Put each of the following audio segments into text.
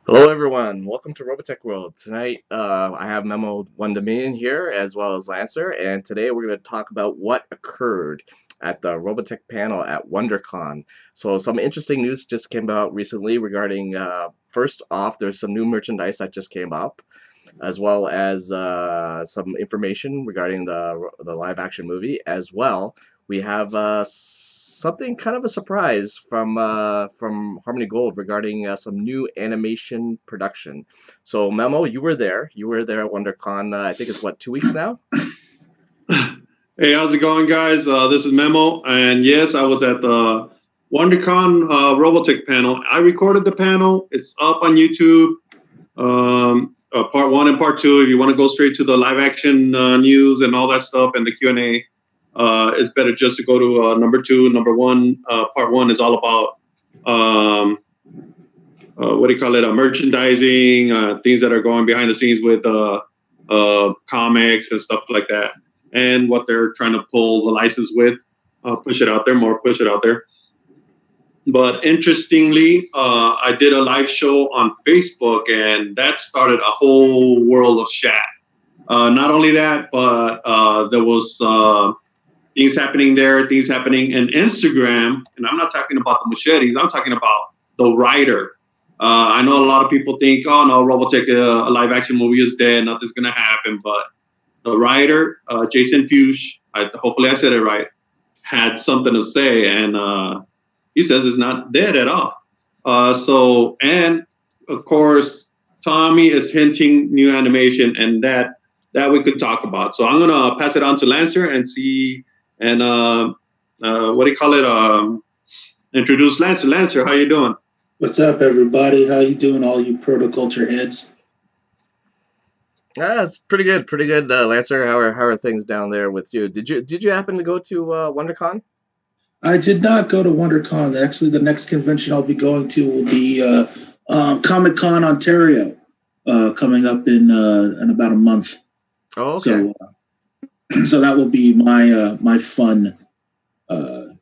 Hello, everyone. Welcome to Robotech World. Tonight, I have Memo One Dominion here as well as Lancer, and today we're going to talk about what occurred at the Robotech panel at Wondercon. So, some interesting news just came out recently regarding, first off, there's some new merchandise that just came up, as well as some information regarding the live action movie. As well, we have something kind of a surprise from Harmony Gold regarding some new animation production. So Memo, you were there. You were there at WonderCon. I think it's what, 2 weeks now? Hey, how's it going, guys? This is Memo, and yes, I was at the WonderCon Robotech panel. I recorded the panel. It's up on YouTube. Part 1 and part 2. If you want to go straight to the live action news and all that stuff and the Q&A, it's better just to go to number 2. Number 1, part 1 is all about what do you call it? Merchandising, things that are going behind the scenes with comics and stuff like that, and what they're trying to pull the license with, push it out there. But interestingly, I did a live show on Facebook, and that started a whole world of chat. Not only that, but there was things happening there, things happening in Instagram. And I'm not talking about the machetes. I'm talking about the writer. I know a lot of people think, oh, no, Robotech, a live action movie is dead. Nothing's going to happen. But the writer, Jason Fuchs, hopefully I said it right, had something to say. And he says it's not dead at all. And of course, Tommy is hinting new animation, and that we could talk about. So I'm gonna pass it on to Lancer and see, and what do you call it? Introduce Lancer. Lancer, how you doing? What's up, everybody? How you doing, all you protoculture heads? Yeah, it's pretty good, Lancer. How are things down there with you? Did you happen to go to WonderCon? I did not go to WonderCon. Actually, the next convention I'll be going to will be Comic-Con Ontario, coming up in about a month. Oh, okay. So that will be my fun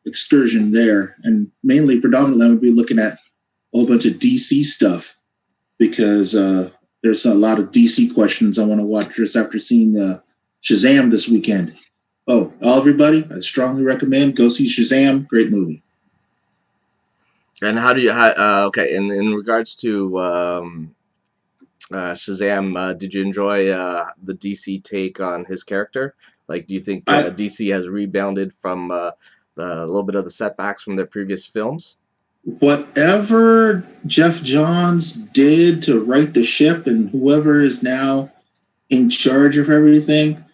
excursion there, and predominantly, I'm going to be looking at a whole bunch of DC stuff because there's a lot of DC questions I want to watch just after seeing Shazam this weekend. Oh, everybody, I strongly recommend go see Shazam. Great movie. And how do you? Okay, in regards to Shazam, did you enjoy the DC take on his character? Like, do you think DC has rebounded from the little bit of the setbacks from their previous films? Whatever Jeff Johns did to right the ship, and whoever is now in charge of everything.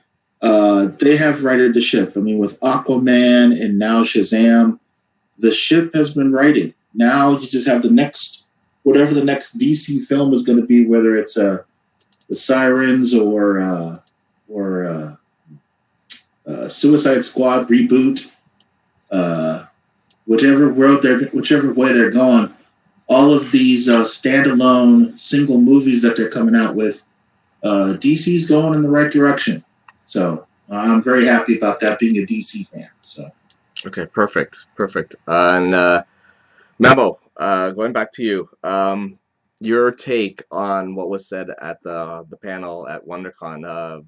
They have righted the ship. I mean, with Aquaman and now Shazam, the ship has been righted. Now you just have whatever the next DC film is going to be, whether it's the Sirens or Suicide Squad reboot, whichever way they're going. All of these standalone single movies that they're coming out with, DC's going in the right direction. So I'm very happy about that, being a DC fan. So, okay, perfect. And Memo, going back to you, your take on what was said at the panel at WonderCon.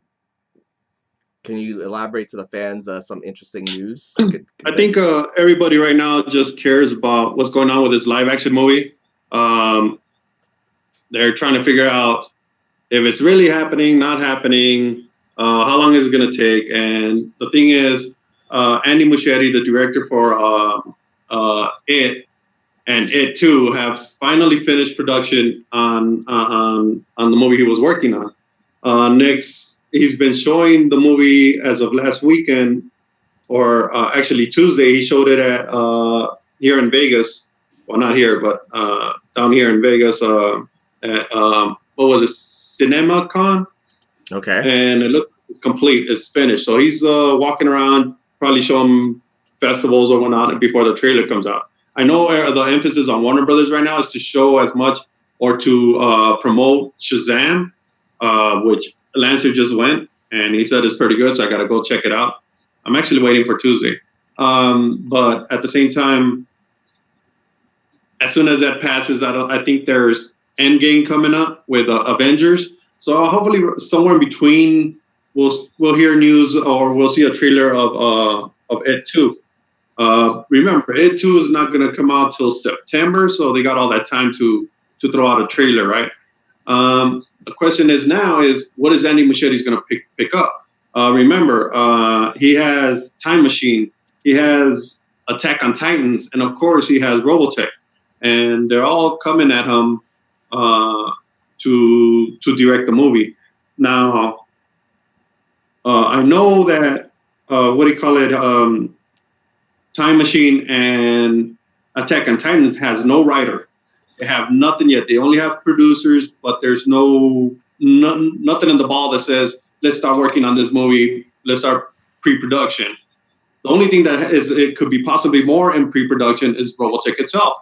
Can you elaborate to the fans some interesting news? I think everybody right now just cares about what's going on with this live action movie. They're trying to figure out if it's really happening, not happening. How long is it going to take? And the thing is, Andy Muschietti, the director for It and It 2, have finally finished production on the movie he was working on. Next, he's been showing the movie as of last weekend, or actually Tuesday. He showed it at here in Vegas. Well, not here, but down here in Vegas at what was it, CinemaCon? Okay. And it looked complete. It's finished. So he's walking around probably show them festivals or whatnot before the trailer comes out. I know the emphasis on Warner Brothers right now is to show as much or to promote Shazam, which Lancer just went and he said it's pretty good, so I got to go check it out. I'm actually waiting for Tuesday. But at the same time, as soon as that passes, I think there's Endgame coming up with Avengers. So hopefully somewhere in between, we'll hear news or we'll see a trailer of It 2. Remember, It 2 is not going to come out till September, so they got all that time to throw out a trailer, right? The question is now is what is Andy Muschietti's going to pick up? Remember, he has Time Machine, he has Attack on Titans, and of course he has Robotech, and they're all coming at him to direct the movie. Now, I know that Time Machine and Attack on Titans has no writer. They have nothing yet. They only have producers, but there's nothing in the ball that says, let's start working on this movie. Let's start pre-production. The only thing that it could be possibly more in pre-production is Robotech itself.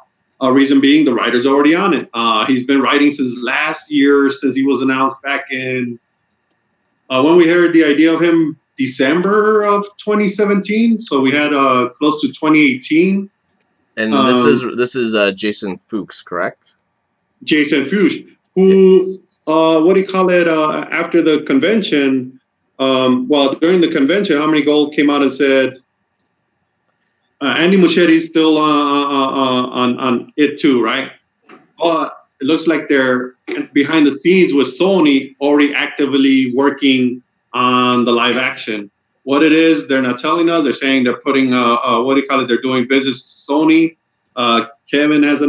Reason being, the writer's already on it. He's been writing since last year, since he was announced back in, when we heard the idea of him, December of 2017. So we had close to 2018. And this is Jason Fuchs, correct? Jason Fuchs, who after the convention? During the convention, Harmony Gold came out and said Andy Muschietti's still on It 2, right? But it looks like they're behind the scenes with Sony already actively working on the live action. What it is, they're not telling us. They're saying they're putting they're doing business with Sony. Kevin has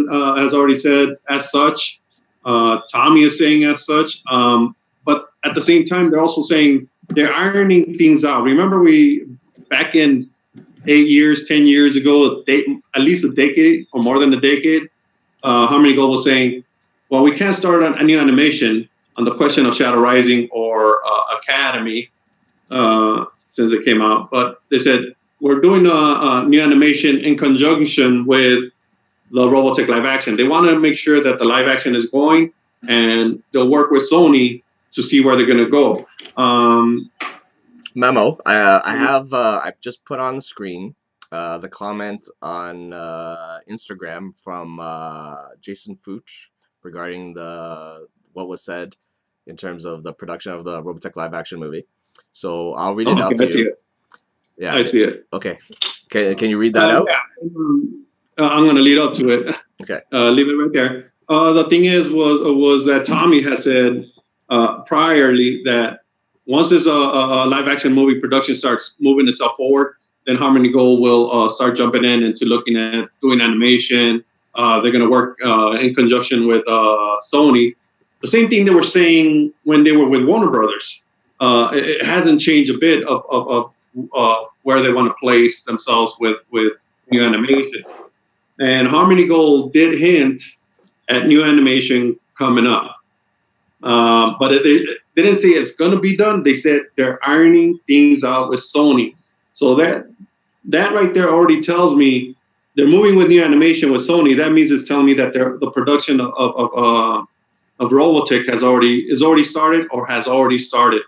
already said as such. Tommy is saying as such. But at the same time, they're also saying they're ironing things out. Remember, back in 8 years, 10 years ago, at least a decade or more than a decade, Harmony Gold was saying, well, we can't start on a new animation on the question of Shadow Rising or Academy. Since it came out, but they said we're doing a new animation in conjunction with the Robotech live action. They want to make sure that the live action is going, and they'll work with Sony to see where they're going to go. Memo. I've just put on the screen the comment on Instagram from Jason Fuchs regarding what was said in terms of the production of the Robotech live action movie. So I'll read it out to you. See it. Yeah, I see it. Okay. Can you read that out? Yeah. I'm going to lead up to it. Okay. Leave it right there. The thing was that Tommy has said priorly that once this live action movie production starts moving itself forward, then Harmony Gold will start jumping into looking at doing animation. They're going to work in conjunction with Sony. The same thing they were saying when they were with Warner Brothers. It hasn't changed a bit of where they want to place themselves with new animation. And Harmony Gold did hint at new animation coming up. But they didn't say it's going to be done. They said they're ironing things out with Sony. So that right there already tells me they're moving with new animation with Sony. That means it's telling me that the production of Robotech is already started or has already started.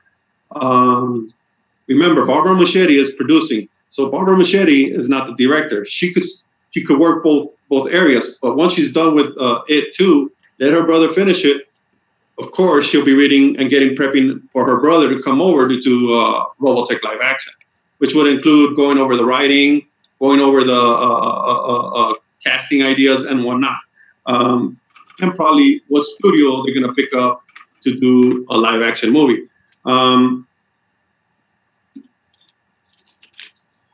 Remember, Barbara Muschietti is producing. So Barbara Muschietti is not the director. She could work both areas. But once she's done with It 2, let her brother finish it. Of course, she'll be reading and prepping for her brother to come over to do Robotech live action, which would include going over the writing, going over the casting ideas and whatnot. And probably what studio they're going to pick up to do a live action movie.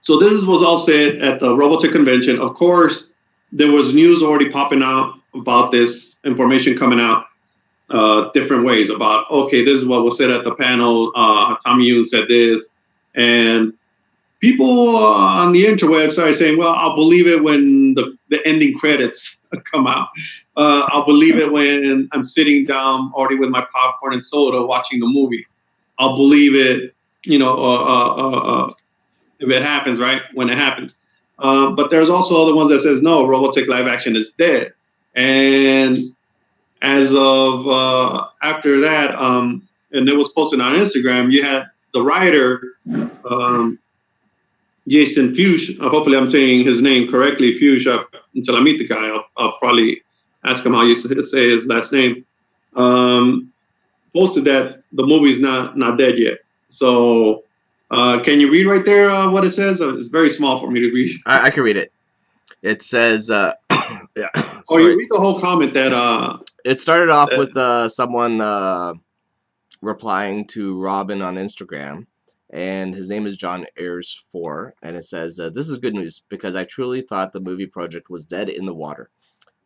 So this was all said at the Robotech convention. Of course, there was news already popping out about this information coming out different ways about, okay, this is what was said at the panel. Tommy Yoon said this. And people on the interweb started saying, well, I'll believe it when the ending credits come out. I'll believe it when I'm sitting down already with my popcorn and soda watching the movie. I'll believe it, if it happens, right? When it happens. But there's also other ones that says no, Robotech live action is dead. And as of after that, and it was posted on Instagram, you had the writer, Jason Fuchs. Hopefully, I'm saying his name correctly. Fuchs. Until I meet the guy, I'll probably ask him how you say his last name. Posted that the movie's not dead yet. So, can you read right there what it says? It's very small for me to read. I can read it. It says, yeah. Or you read the whole comment that. It started off with someone replying to Robin on Instagram, and his name is John Ayers 4, and it says, "This is good news because I truly thought the movie project was dead in the water.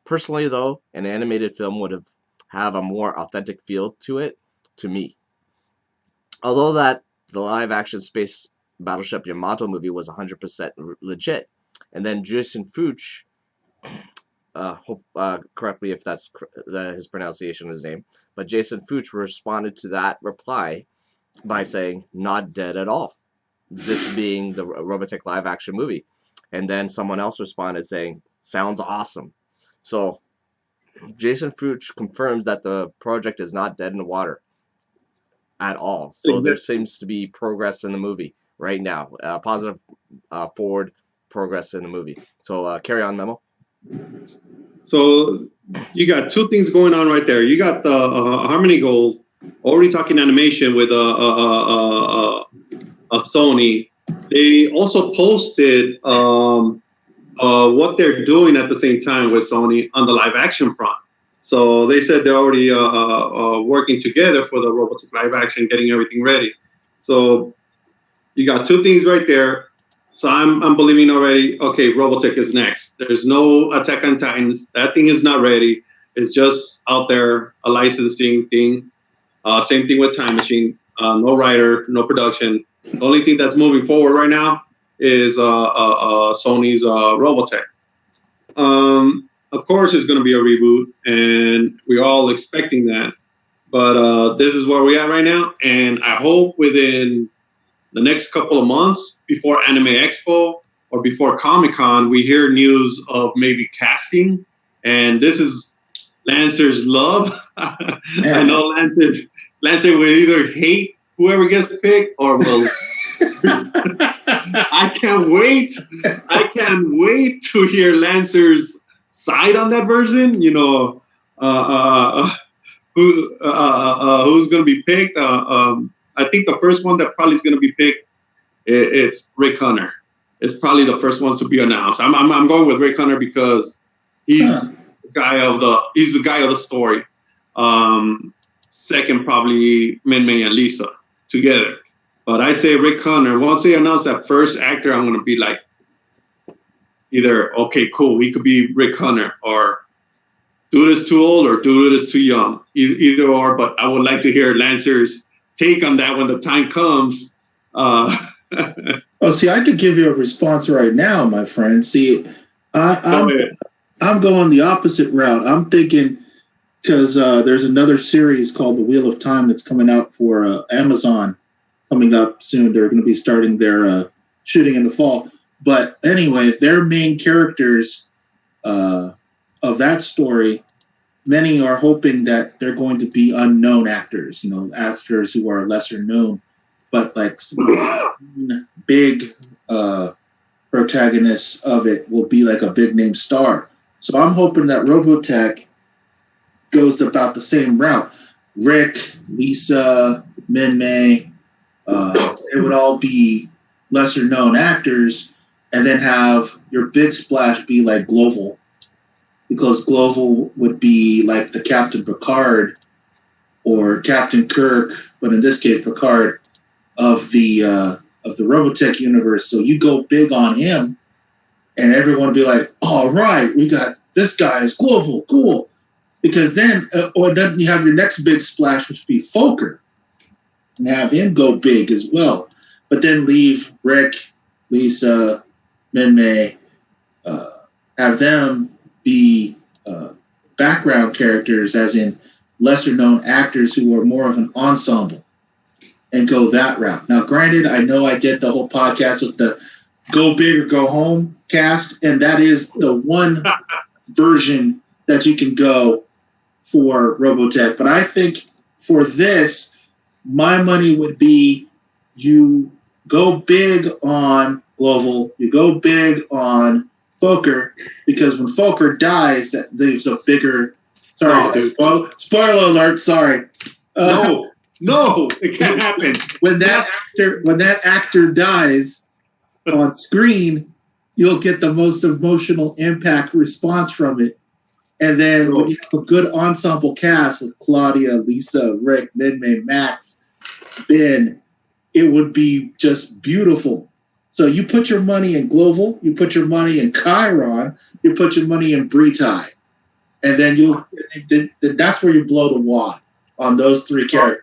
Personally, though, an animated film would have a more authentic feel to it, to me. Although that the live-action space battleship Yamato movie was 100% legit." And then Jason Fuchs, correct me if that's his pronunciation of his name, but Jason Fuchs responded to that reply by saying, "Not dead at all." This being the Robotech live-action movie. And then someone else responded saying, "Sounds awesome." So Jason Fuchs confirms that the project is not dead in the water at all. So there seems to be progress in the movie right now, positive forward progress in the movie. So carry on, Memo. So you got two things going on right there. You got the Harmony Gold already talking animation with Sony. They also posted what they're doing at the same time with Sony on the live action front. So they said they're already working together for the Robotech live action, getting everything ready. So you got two things right there. So I'm believing already, okay, Robotech is next. There's no Attack on Titans. That thing is not ready. It's just out there, a licensing thing. Same thing with Time Machine. No writer, no production. The only thing that's moving forward right now is Sony's Robotech. Of course, it's going to be a reboot, and we're all expecting that. But this is where we're at right now, and I hope within the next couple of months, before Anime Expo or before Comic-Con, we hear news of maybe casting. And this is Lancer's love. I know Lancer will either hate whoever gets picked or will. I can't wait. I can't wait to hear Lancer's side on that version. You know, who's going to be picked? I think the first one that probably is going to be picked, it's Rick Hunter. It's probably the first one to be announced. I'm going with Rick Hunter because he's the guy of the story. Second, probably Min-Mei and Lisa together. But I say Rick Hunter. Once they announce that first actor, I'm going to be like, either, okay, cool, he could be Rick Hunter, or dude is too old, or dude is too young. Either or, but I would like to hear Lancer's take on that when the time comes. Oh, see, I could give you a response right now, my friend. See, I'm going the opposite route. I'm thinking, because there's another series called The Wheel of Time that's coming out for Amazon coming up soon. They're going to be starting their shooting in the fall. But anyway, their main characters of that story, many are hoping that they're going to be unknown actors, you know, actors who are lesser known, but like big protagonists of it will be like a big name star. So I'm hoping that Robotech goes about the same route. Rick, Lisa, Min-Mei, it would all be lesser known actors, and then have your big splash be like Global, because Global would be like the Captain Picard or Captain Kirk, but in this case Picard of the Robotech universe. So you go big on him, and everyone would be like, "All right, we got this guy is Global, cool." Because then, or then you have your next big splash, which would be Fokker, and have him go big as well. But then leave Rick, Lisa, Min-Mei, have them be background characters, as in lesser known actors who are more of an ensemble. and go that route. Now, granted, I know I did the whole podcast with the go big or go home cast, and that is the one version that you can go for Robotech. But I think for this, my money would be you go big on Global, you go big on Fokker, because when Fokker dies, that leaves a bigger. Sorry, spoiler alert. Sorry. No, it can't happen. When that actor dies on screen, you'll get the most emotional impact response from it. And then when you have a good ensemble cast with Claudia, Lisa, Rick, Minmay, Max, Ben, it would be just beautiful. So you put your money in Global, you put your money in Chiron, you put your money in Britai, and then that's where you blow the wad on those three characters.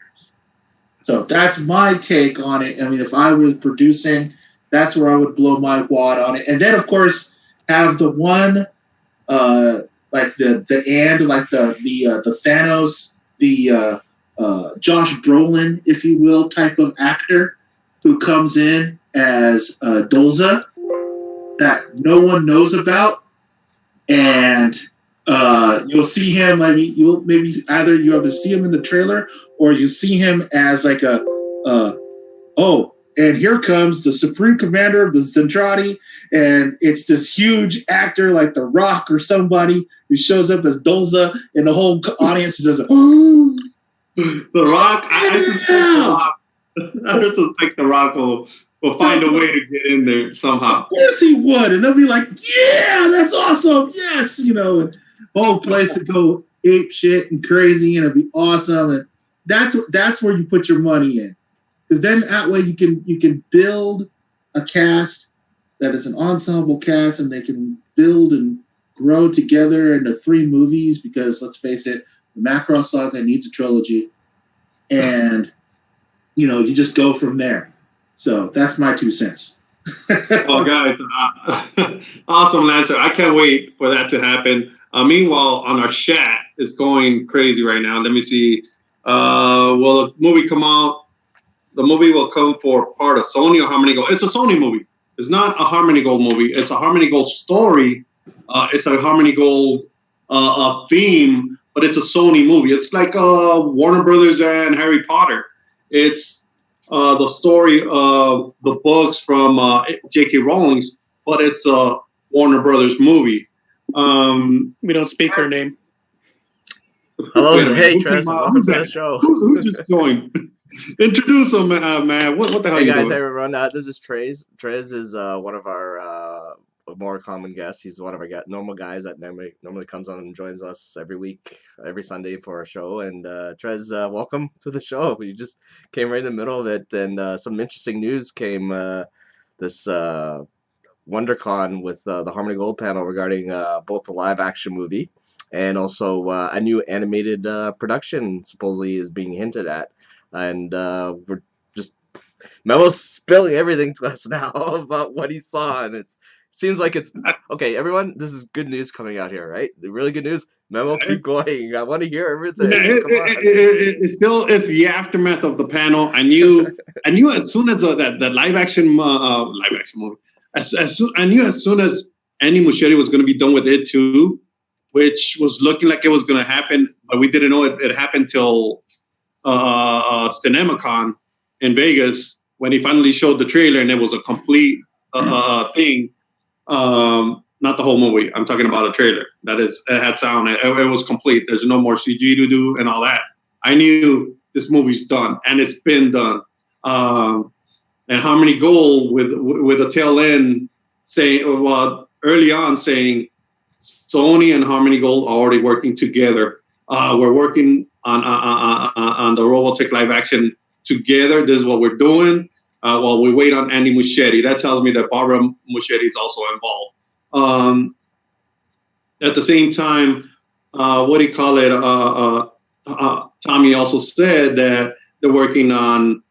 So that's my take on it. I mean, if I was producing, that's where I would blow my wad on it. And then, of course, have the one like the Thanos, the Josh Brolin, if you will, type of actor who comes in as Dolza that no one knows about, and you'll see him. I mean, you either see him in the trailer or you see him as like and here comes the Supreme Commander of the Zentradi, and it's this huge actor like The Rock or somebody who shows up as Dolza, and the whole audience is just oh, The Rock. I suspect The Rock will find a way to get in there somehow. Of course he would, and they'll be like, "Yeah, that's awesome, yes," and the whole place would go ape shit and crazy, and it'd be awesome. And that's where you put your money in. Because then that way you can build a cast that is an ensemble cast, and they can build and grow together into 3 movies. Because let's face it, the Macross Saga needs a trilogy, and you just go from there. So that's my 2 cents. Well, guys, awesome answer. I can't wait for that to happen. Meanwhile, on our chat, it's going crazy right now. Let me see. Will the movie come out? The movie will come for part of Sony or Harmony Gold. It's a Sony movie. It's not a Harmony Gold movie. It's a Harmony Gold story. It's a Harmony Gold theme, but it's a Sony movie. It's like Warner Brothers and Harry Potter. It's the story of the books from J.K. Rowling's, but it's a Warner Brothers movie. We don't speak her name. Hello, hey, Tress, welcome to the show. Who just joined? Introduce him, man. What the hell? Hey you guys, doing? hey everyone. This is Trez. Trez is one of our more common guests. He's one of our normal guys that normally comes on and joins us every week, every Sunday for our show. And Trez, welcome to the show. You just came right in the middle of it, and some interesting news came this WonderCon with the Harmony Gold panel regarding both the live action movie and also a new animated production supposedly is being hinted at. And we're just Memo's spilling everything to us now about what he saw, and it seems like it's okay. Everyone, this is good news coming out here, right? The really good news. Memo, keep going. I want to hear everything. It's the aftermath of the panel. I knew as soon as that live action movie. I knew as soon as Andy Muschietti was going to be done with it too, which was looking like it was going to happen, but we didn't know it happened till CinemaCon in Vegas when he finally showed the trailer, and it was a complete thing. Not the whole movie. I'm talking about a trailer. It had sound. It was complete. There's no more CG to do and all that. I knew this movie's done, and it's been done. And Harmony Gold with a tail end saying, well, early on saying Sony and Harmony Gold are already working together. We're working on the Robotech live action together. This is what we're doing. While we wait on Andy Muschietti. That tells me that Barbara Muschietti is also involved. At the same time, Tommy also said that they're working on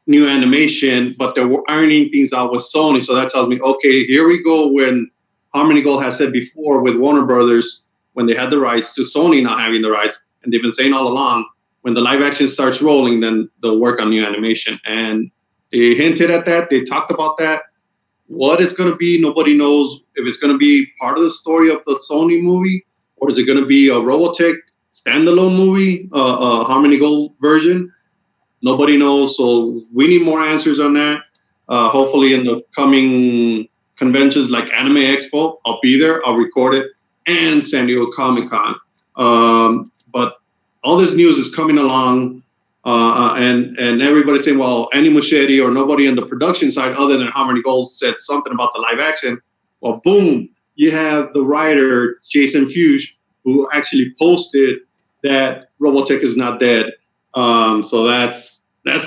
new animation, but they're ironing things out with Sony. So that tells me, okay, here we go. When Harmony Gold has said before with Warner Brothers, when they had the rights, to Sony not having the rights, and they've been saying all along, when the live action starts rolling, then they'll work on new animation. And they hinted at that. They talked about that. What it's going to be, nobody knows. If it's going to be part of the story of the Sony movie, or is it going to be a Robotech standalone movie, Harmony Gold version? Nobody knows. So we need more answers on that. Hopefully in the coming conventions like Anime Expo, I'll be there. I'll record it, and San Diego Comic-Con. But all this news is coming along, and everybody's saying, well, Andy Muschietti or nobody on the production side other than Harmony Gold said something about the live action. Well, boom, you have the writer, Jason Fuchs, who actually posted that Robotech is not dead. So that's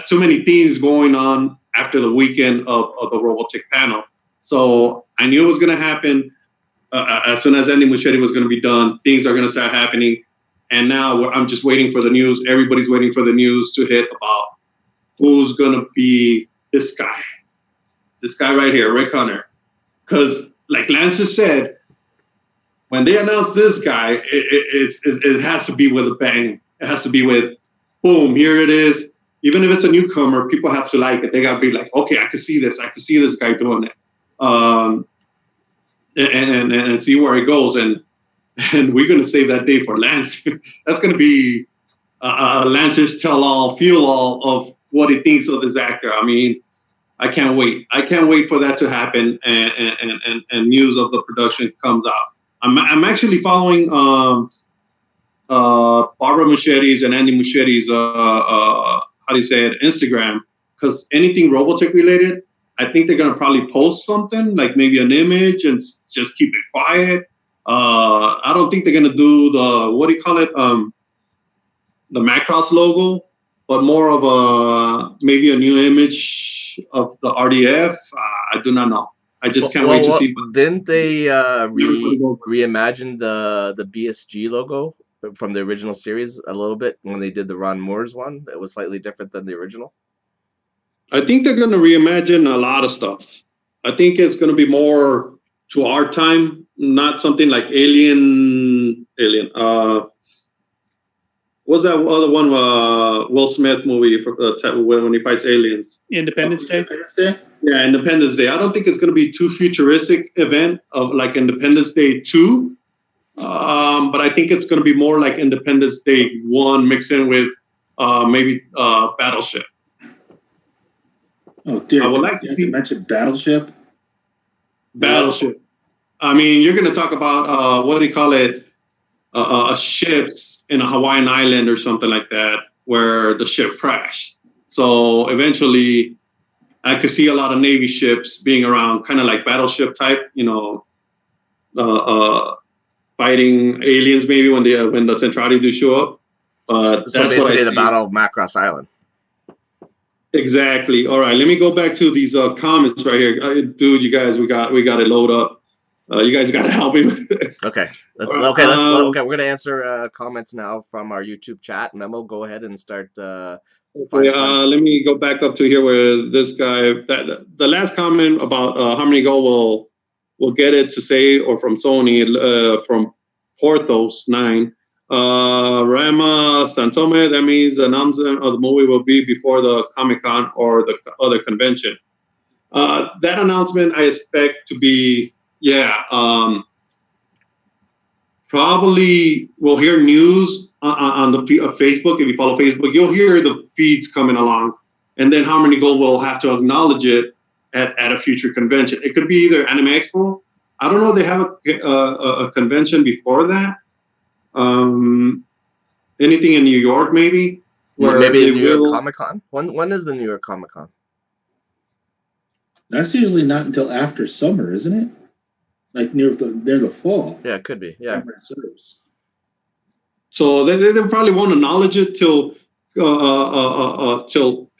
too many things going on after the weekend of the Robotech panel. So I knew it was going to happen. As soon as Andy Muschietti was going to be done, things are going to start happening. And now I'm just waiting for the news. Everybody's waiting for the news to hit about who's going to be this guy right here, Rick Hunter. Because like Lancer said, when they announce this guy, it has to be with a bang. It has to be with, boom, here it is. Even if it's a newcomer, people have to like it. They got to be like, okay, I can see this. I can see this guy doing it. And see where it goes. And we're going to save that day for Lancer. That's going to be Lancer's tell-all, feel-all of what he thinks of this actor. I mean, I can't wait. I can't wait for that to happen and news of the production comes out. I'm actually following Barbara Muschietti's and Andy Muschietti's, Instagram, because anything Robotech related, I think they're going to probably post something, like maybe an image and just keep it quiet. I don't think they're going to do the Macross logo, but more of maybe a new image of the RDF. I do not know. I just can't wait to see. Didn't they reimagine the BSG logo from the original series a little bit when they did the Ron Moore's one? It was slightly different than the original. I think they're going to reimagine a lot of stuff. I think it's going to be more to our time, not something like Alien. What's that other one? Will Smith movie when he fights aliens? Independence Day. Yeah, Independence Day. I don't think it's going to be too futuristic event of like Independence Day 2. But I think it's going to be more like Independence Day 1 mixed in with maybe Battleship. Oh dear! I would like to see mention Battleship. Battleship. I mean, you're going to talk about what do you call it? Ships in a Hawaiian island or something like that, where the ship crashed. So eventually, I could see a lot of Navy ships being around, kind of like Battleship type, fighting aliens maybe when the Centrati do show up. But So that's basically, what I the see. Battle of Macross Island. Exactly. All right, let me go back to these comments right here, dude. You guys, we got it load up. You guys got to help me with this. Okay. We're gonna answer comments now from our YouTube chat. Memo, go ahead and start. Let me go back up to here where this guy. The last comment about Harmony Gold will get it to say, or from Sony, from Porthos 9. Rama Santome, that means the announcement of the movie will be before the Comic-Con or the other convention. That announcement I expect to be, probably we'll hear news on the Facebook. If you follow Facebook, you'll hear the feeds coming along, and then Harmony Gold will have to acknowledge it at a future convention. It could be either Anime Expo. I don't know if they have a convention before that. Anything in New York, maybe? Maybe the New York Comic-Con? When is the New York Comic-Con? That's usually not until after summer, isn't it? Like near the fall. Yeah, it could be. Yeah. So they probably won't acknowledge it till Anime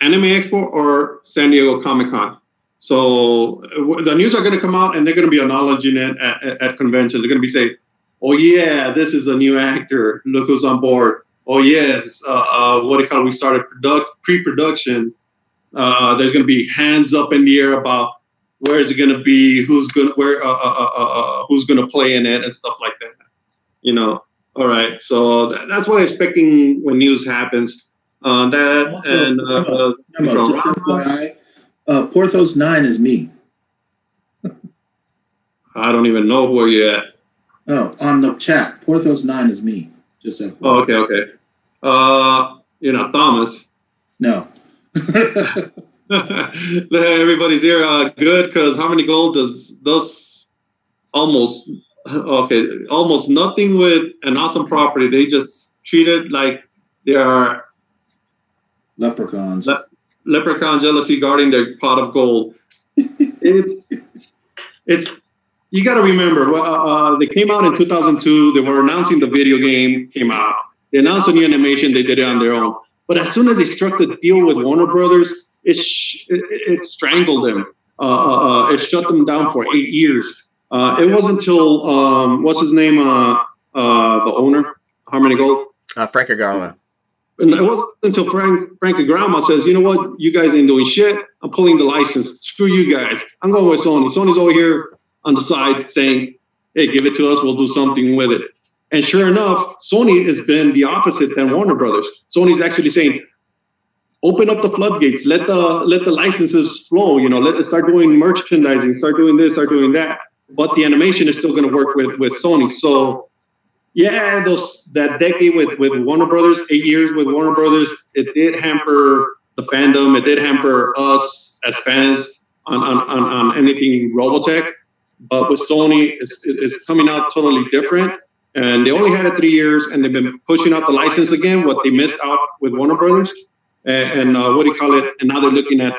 Expo or San Diego Comic-Con. So the news are going to come out and they're going to be acknowledging it at conventions. They're going to be saying, "Oh yeah, this is a new actor. Look who's on board. Oh yes, we started pre-production. There's going to be hands up in the air about where is it going to be, who's going to play in it, and stuff like that. All right. So that's what I'm expecting when news happens. That Also, and Memo, just FYI, Porthos 9 is me. I don't even know where you're at. Oh, on the chat, Porthos 9 is me. Just FYI. Oh, okay. You're not Thomas. No. Everybody's here. Good, because how many gold does almost nothing with an awesome property? They just treat it like they are Leprechauns. Leprechaun jealousy guarding their pot of gold. it's you got to remember. They came out in 2002. They were announcing the video game came out. They announced a new animation. They did it on their own. But as soon as they struck the deal with Warner Brothers, it strangled them. It shut them down for 8 years. It wasn't until what's his name, the owner, Harmony Gold, Frank Agama. And it wasn't until Frank Agrama says, you know what, you guys ain't doing shit. I'm pulling the license. Screw you guys. I'm going with Sony. Sony's over here on the side saying, hey, give it to us. We'll do something with it. And sure enough, Sony has been the opposite than Warner Brothers. Sony's actually saying, open up the floodgates. Let the licenses flow. Let's start doing merchandising. Start doing this. Start doing that. But the animation is still going to work with Sony. So yeah, that decade with Warner Brothers, 8 years with Warner Brothers, it did hamper the fandom. It did hamper us as fans on anything Robotech. But with Sony, it's coming out totally different. And they only had it 3 years, and they've been pushing out the license again, what they missed out with Warner Brothers. And what do you call it? And now they're looking at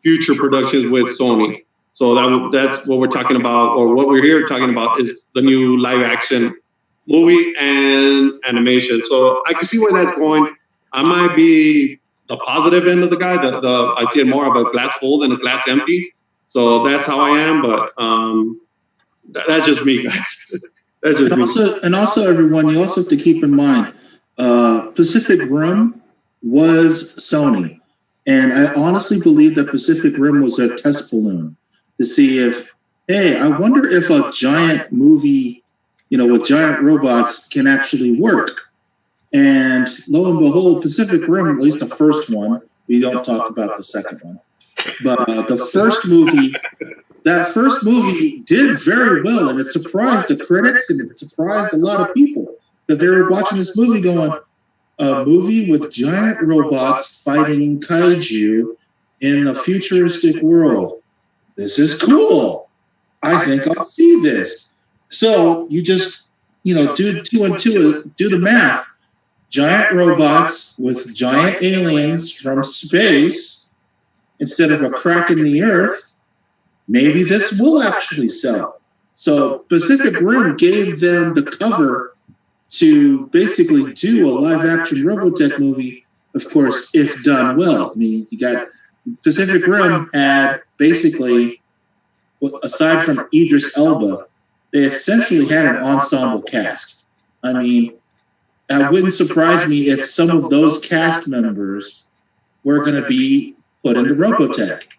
future productions with Sony. So that's what we're talking about, or what we're here talking about is the new live action movie and animation. So I can see where that's going. I might be the positive end of the guy. I see it more of a glass full than a glass empty. So that's how I am. But that's just me, guys. That's just me. And also, everyone, you also have to keep in mind, Pacific Rim was Sony. And I honestly believe that Pacific Rim was a test balloon to see if, hey, I wonder if a giant movie, with giant robots can actually work. And lo and behold, Pacific Rim, at least the first one, we don't talk about the second one, but the first movie did very well, and it surprised the critics and it surprised a lot of people because they were watching this movie going, a movie with giant robots fighting kaiju in a futuristic world. This is cool. I think I'll see this. So you just, do 2 and 2, do the math. Giant robots with giant aliens from space instead of a crack in the earth. Maybe this will actually sell. So Pacific Rim gave them the cover to basically do a live-action Robotech movie, of course, if done well. I mean, you got Pacific Rim had basically, aside from Idris Elba, they essentially had an ensemble cast. I mean, that wouldn't surprise me if some of those cast members were going to be put into Robotech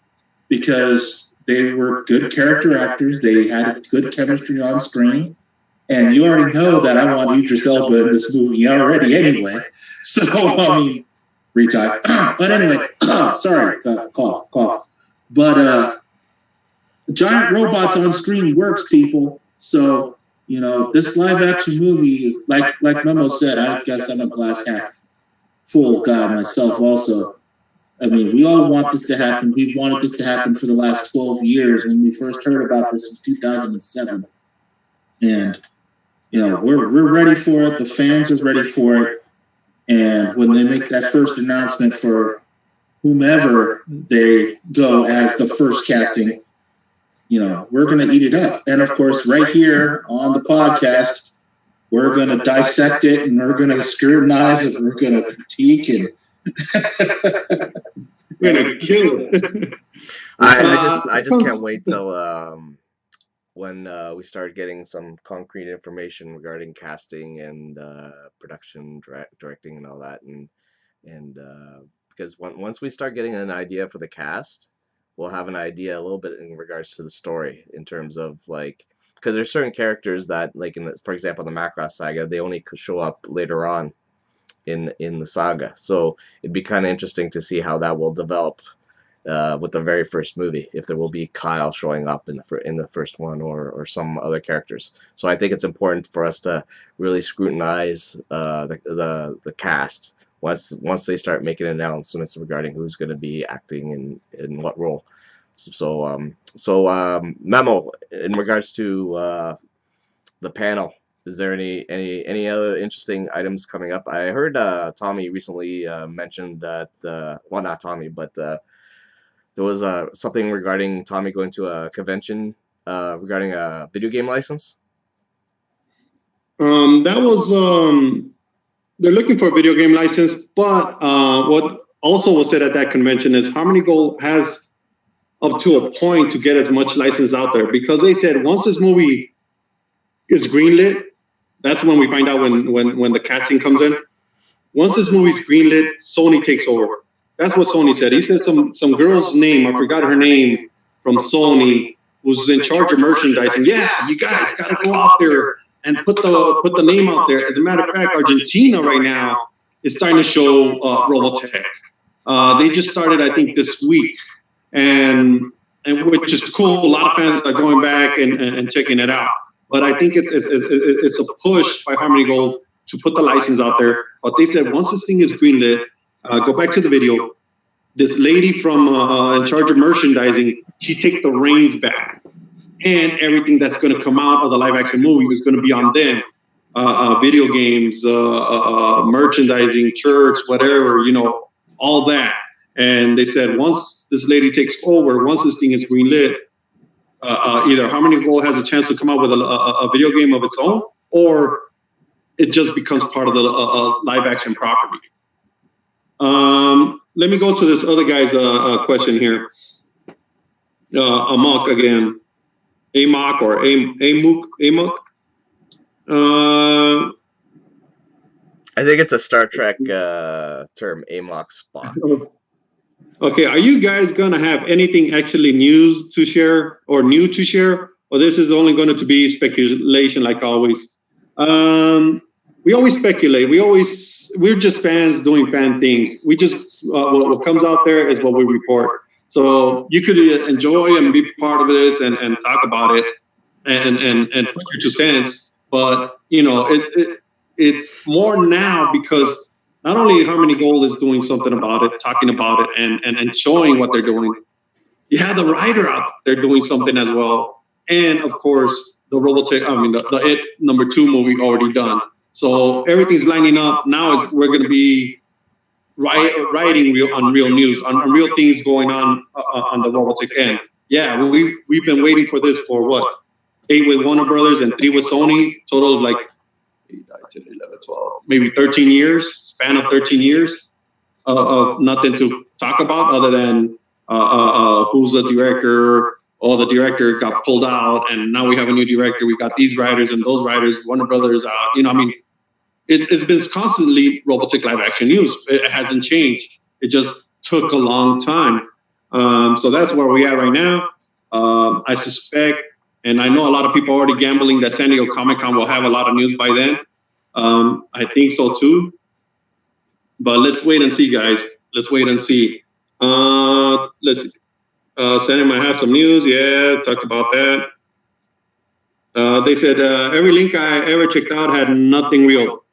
because they were good character actors. They had good chemistry on screen. And you already know that I want Idris Elba in this movie already anyway. So, I mean, retire. But anyway, sorry, cough. But giant robots on screen works, people. So, this live action movie is like Memo said, I guess I'm a glass half full guy myself also. I mean, we all want this to happen. We've wanted this to happen for the last 12 years when we first heard about this in 2007. And, we're ready for it. The fans are ready for it. And when they make that first announcement for whomever they go as the first casting, we're going to eat it up. And of course, right here on the podcast, we're going to dissect it and we're going to scrutinize it. And we're going to critique and we're going to kill it. I just can't wait till when we start getting some concrete information regarding casting and production, directing, and all that, and because once we start getting an idea for the cast, we'll have an idea a little bit in regards to the story in terms of because there's certain characters that for example the Macross saga, they only could show up later on in the saga. So it'd be kind of interesting to see how that will develop with the very first movie, if there will be Kyle showing up in the first one, or some other characters. So I think it's important for us to really scrutinize the cast once they start making announcements regarding who's going to be acting in what role. Memo, in regards to the panel, is there any other interesting items coming up? I heard Tommy recently mentioned that well, not Tommy, but there was something regarding Tommy going to a convention regarding a video game license. That was they're looking for a video game license, but what also was said at that convention is Harmony Gold has up to a point to get as much license out there, because they said once this movie is greenlit, that's when we find out when the casting comes in. Once this movie's greenlit, Sony takes over. That's what Sony said. He said some girl's name, I forgot her name, from Sony, who's in charge of merchandising. Yeah, you guys gotta go out there and put the name out there. As a matter of fact, Argentina right now is starting to show Robotech. They just started, I think, this week, and which is cool. A lot of fans are going back and checking it out. But I think it's a push by Harmony Gold to put the license out there. But they said once this thing is greenlit, go back to the video. This lady from in charge of merchandising, she takes the reins back, and everything that's going to come out of the live action movie is going to be on them. Video games, merchandising, church, whatever, all that. And they said once this lady takes over, once this thing is greenlit, either Harmony Gold has a chance to come out with a video game of its own, or it just becomes part of the live action property. Let me go to this other guy's question here. Amok again. Amok or Amok. I think it's a Star Trek term, Amok Spock. Okay, are you guys going to have anything actually news to share or new to share? Or this is only going to be speculation like always? We always speculate. We're just fans doing fan things. We just, what comes out there is what we report. So you could enjoy and be part of this and talk about it and put your 2 cents. But, it's more now because not only Harmony Gold is doing something about it, talking about it, and showing what they're doing. You have the writer out there doing something as well. And, of course, the Robotech, the It #2 movie already done. So everything's lining up. Now we're going to be writing on real news, on real things going on the Robotech end. Yeah, we've been waiting for this for what? 8 with Warner Brothers and 3 with Sony. Total of like 8, 9, 10, 11, 12, maybe 13 years, span of 13 years of nothing to talk about other than who's the director. Oh, the director got pulled out, and now we have a new director. We got these writers and those writers, Warner Brothers out. It's been constantly Robotech live action news. It hasn't changed. It just took a long time. So that's where we are right now. I suspect, and I know a lot of people are already gambling that San Diego Comic-Con will have a lot of news by then. I think so too. But let's wait and see, guys. Let's wait and see. Let's see. Sandy might have some news. Yeah, talked about that. They said every link I ever checked out had nothing real.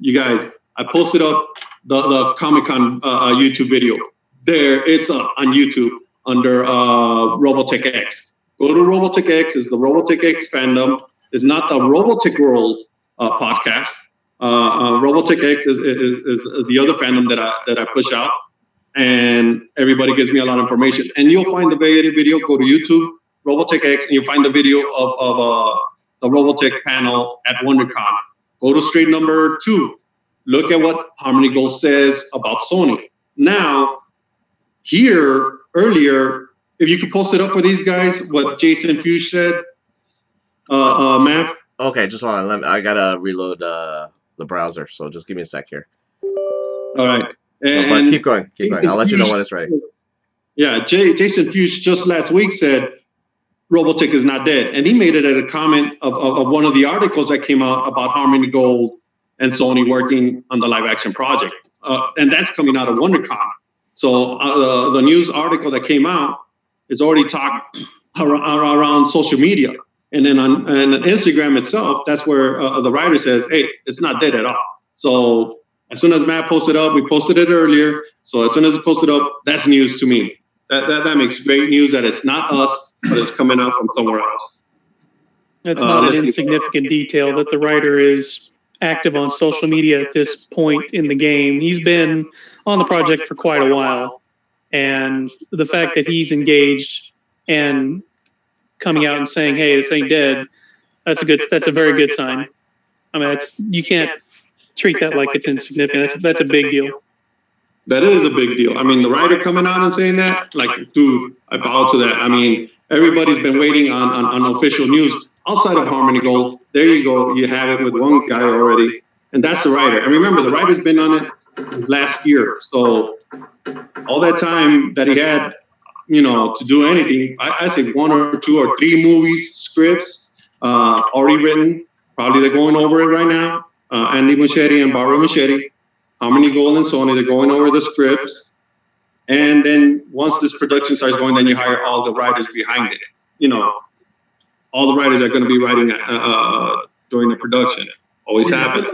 You guys, I posted up the Comic-Con YouTube video. There, it's up on YouTube under Robotech X. Go to Robotech X. It's the Robotech X fandom. It's not the Robotech World podcast. Robotech X is the other fandom that I push out. And everybody gives me a lot of information. And you'll find the video. Go to YouTube, Robotech X, and you'll find the video of the Robotech panel at Wondercon. Go to straight #2. Look at what Harmony Gold says about Sony. Now, here, earlier, if you could post it up for these guys, what Jason Fuchs said, Matt. Okay, just hold on. I got to reload the browser, so just give me a sec here. All right. But keep going. I'll let you know when it's ready. Yeah, Jason Fuchs just last week said Robotech is not dead, and he made it at a comment of one of the articles that came out about Harmony Gold and Sony working on the live action project. And that's coming out of WonderCon. So the news article that came out is already talked around social media. And then on Instagram itself, that's where the writer says, hey, it's not dead at all. So as soon as Matt posted up, we posted it earlier. So as soon as it's posted up, that's news to me. That makes great news that it's not us, but it's coming up from somewhere else. That's not an insignificant detail that the writer is active on social media at this point in the game. He's been on the project for quite a while. And the fact that he's engaged and coming out and saying, hey, this ain't dead, that's a very good sign. I mean, you can't treat that like it's insignificant. That's a big deal. That is a big deal. I mean, the writer coming out and saying that, like, dude, I bow to that. I mean, everybody's been waiting on official news outside of Harmony Gold. There you go. You have it with one guy already. And that's the writer. And remember, the writer's been on it his last year. So all that time that he had, to do anything, I say 1 or 2 or 3 movies, scripts already written. Probably they're going over it right now. Andy Muschietti and Barbara Muschietti, Harmony Gold and Sony, they're going over the scripts. And then once this production starts going, then you hire all the writers behind it. All the writers are going to be writing during the production. Always happens.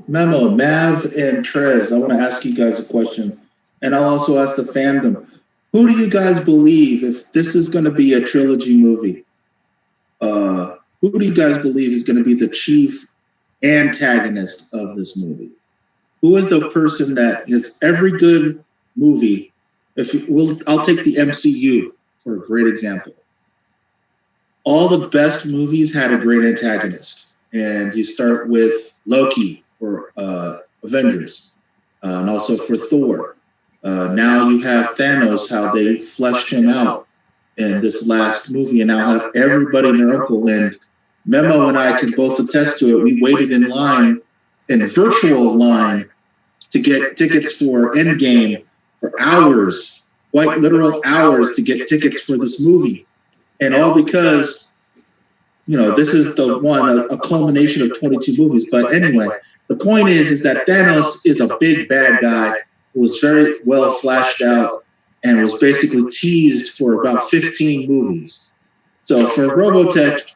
Memo, Mav, and Trez, I want to ask you guys a question. And I'll also ask the fandom. Who do you guys believe, if this is going to be a trilogy movie, who do you guys believe is going to be the chief antagonist of this movie? Who is the person that is every good movie? I'll take the MCU for a great example. All the best movies had a great antagonist, and you start with Loki for Avengers, and also for Thor. Now you have Thanos, how they fleshed him out in this last movie, and now have everybody and their uncle. And Memo and I can both attest to it. We waited in line, in a virtual line, to get tickets for Endgame for hours, quite literal hours, to get tickets for this movie. And all because, this is the one, a culmination of 22 movies. But anyway, the point is that Thanos is a big bad guy who was very well flashed out and was basically teased for about 15 movies. So for Robotech,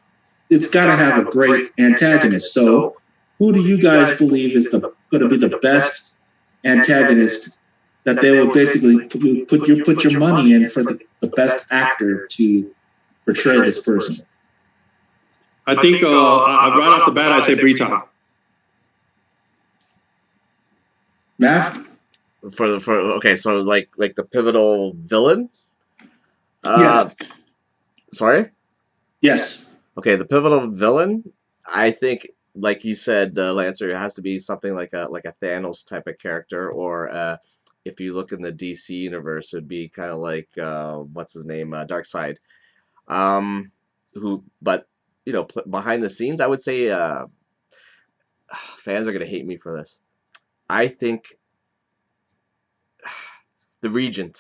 it's got to have a great antagonist. So who do you guys believe is going to be the best antagonist that they will basically put your money in for the best actor to portray this person? I think right off the bat, I say Brita. Matt? Okay, so like the pivotal villain? Yes. Sorry? Yes. Okay, the pivotal villain, I think, like you said, Lancer, it has to be something like a Thanos type of character, or if you look in the DC universe, it'd be kind of like what's his name, Darkseid. But behind the scenes, I would say fans are gonna hate me for this. I think the Regent,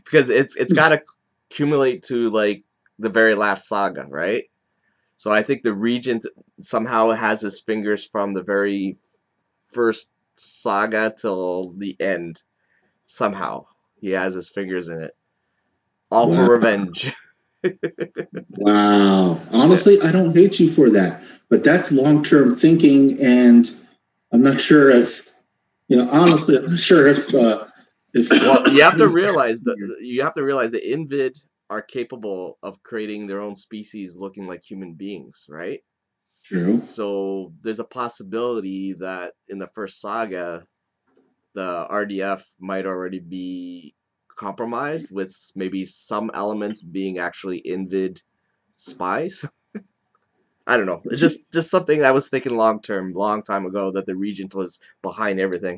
because it's got to accumulate to like the very last saga, right? So I think the Regent somehow has his fingers from the very first saga till the end. Somehow he has his fingers in it, all for revenge. Wow. Honestly, I don't hate you for that, but that's long-term thinking, and I'm not sure if, honestly, I'm not sure if well, you have to realize that Invid are capable of creating their own species looking like human beings, right? True. So there's a possibility that in the first saga, the RDF might already be compromised, with maybe some elements being actually Invid spies. I don't know. It's just something I was thinking long time ago, that the Regent was behind everything.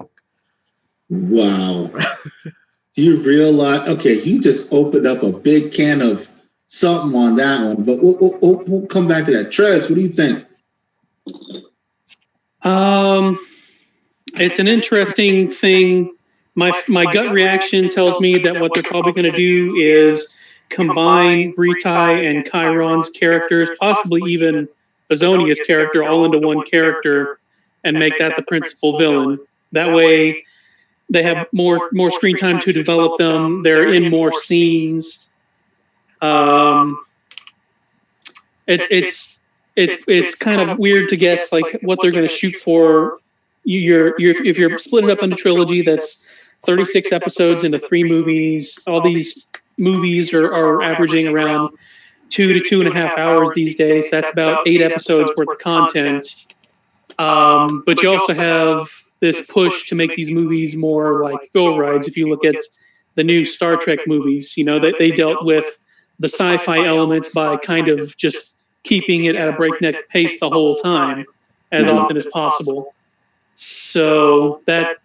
Wow. Do you realize? Okay, you just opened up a big can of something on that one, but we'll come back to that. Trez, what do you think? It's an interesting thing. My gut reaction tells me that what they're probably going to do is combine Britai and Chiron's characters, possibly even Bezonia's character all into one character and make that the principal villain. That way, they have more screen time to develop them. They're in more scenes. It's kind of weird to guess like what they're going to shoot for. If you're splitting up into trilogy, that's 36 episodes into 3 movies. All these movies are averaging around 2 to 2.5 hours these days. That's about 8 episodes worth of content. But you also have this push to make these movies more like thrill rides. If you look at the new Star Trek movies, they dealt with the sci-fi elements by kind of just keeping it at a breakneck pace the whole time, as often as possible. So that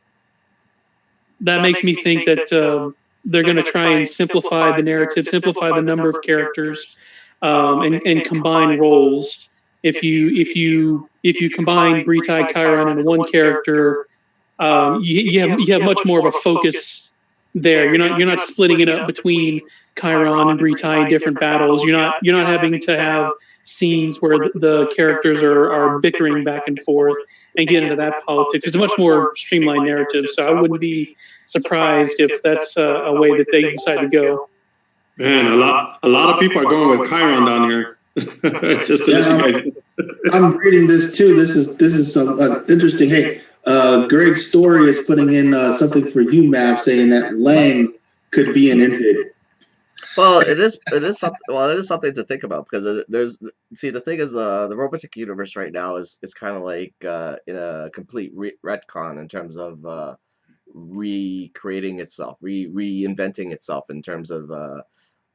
makes me think that they're going to try and simplify the narrative, simplify the number of characters, and combine roles. If you combine Britai Chiron into one character, you have much more of a focus there. You're not splitting it up between Chiron and Britai in different battles. You're not having to have scenes where the characters are bickering back and forth and get into that politics. It's a much more streamlined narrative. So I wouldn't be surprised if that's a way that they decide to go. Man, a lot of people are going with Chiron down here. Just to let you guys. I'm reading this too. This is interesting. Hey, Greg Story is putting in something for you, Mav, saying that Lang could be an Invid. Well, it is something. Well, it is something to think about because the thing is the Robotech universe right now is kind of like in a complete retcon in terms of recreating itself, reinventing itself in terms of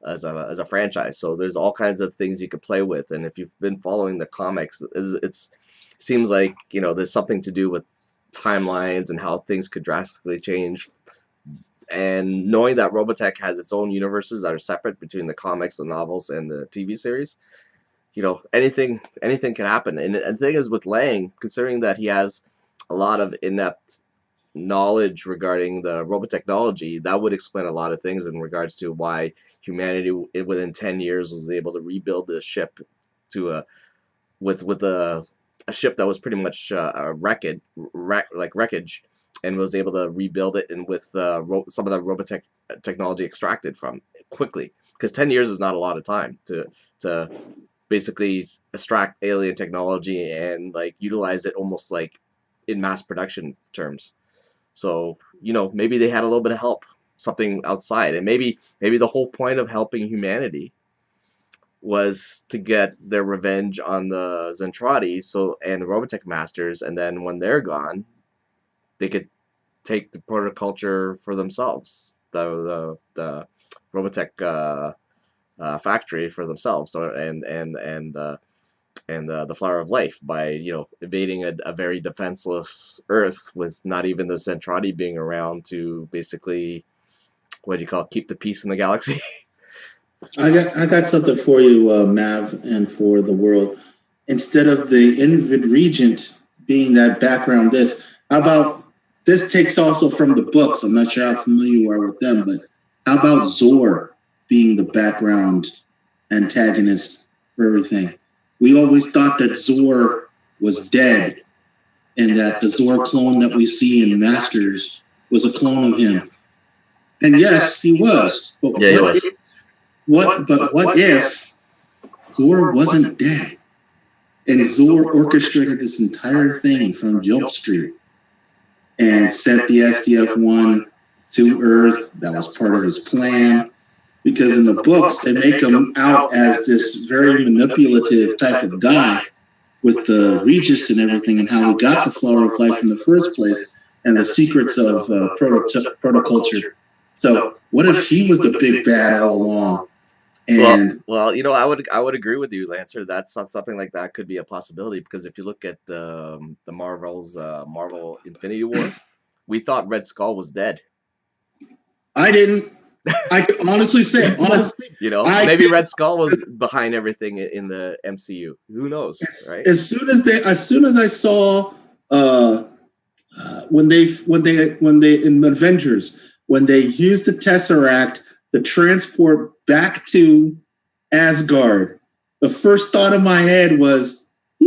as a franchise. So there's all kinds of things you could play with, and if you've been following the comics, it seems like there's something to do with timelines and how things could drastically change. And knowing that Robotech has its own universes that are separate between the comics, the novels, and the TV series, anything can happen. And the thing is with Lang, considering that he has a lot of in-depth knowledge regarding the robotechnology, that would explain a lot of things in regards to why humanity within 10 years was able to rebuild the ship to with a ship that was pretty much wreckage, and was able to rebuild it, and with some of the Robotech technology extracted from quickly, because 10 years is not a lot of time to basically extract alien technology and utilize it almost like in mass production terms. So maybe they had a little bit of help, something outside, and maybe the whole point of helping humanity was to get their revenge on the Zentradi, and the Robotech masters, and then when they're gone, they could take the protoculture for themselves, the Robotech factory for themselves, and the flower of life by invading a very defenseless Earth with not even the Zentradi being around to basically keep the peace in the galaxy. I got something for you, Mav, and for the world. Instead of the Invid Regent being that background, how about this takes also from the books? I'm not sure how familiar you are with them, but how about Zor being the background antagonist for everything? We always thought that Zor was dead, and that the Zor clone that we see in Masters was a clone of him. And yes, he was. But yeah, he was. What if Zor wasn't dead, and Zor orchestrated this entire thing from Jump Street and sent the SDF-1 to Earth? That was part of his plan. Because in the books, they make him out as this very manipulative type of guy with the Regis and everything, and how he got the flower of life in the first place and the secrets of protoculture. So what if he was the big bad all along? And well, I would agree with you, Lancer. That's not something like that could be a possibility, because if you look at the Marvel Infinity War, we thought Red Skull was dead. I didn't. I can honestly say, maybe Red Skull was behind everything in the MCU. Who knows, right? As soon as I saw when they in Avengers, when they used the Tesseract to transport back to Asgard, the first thought in my head was,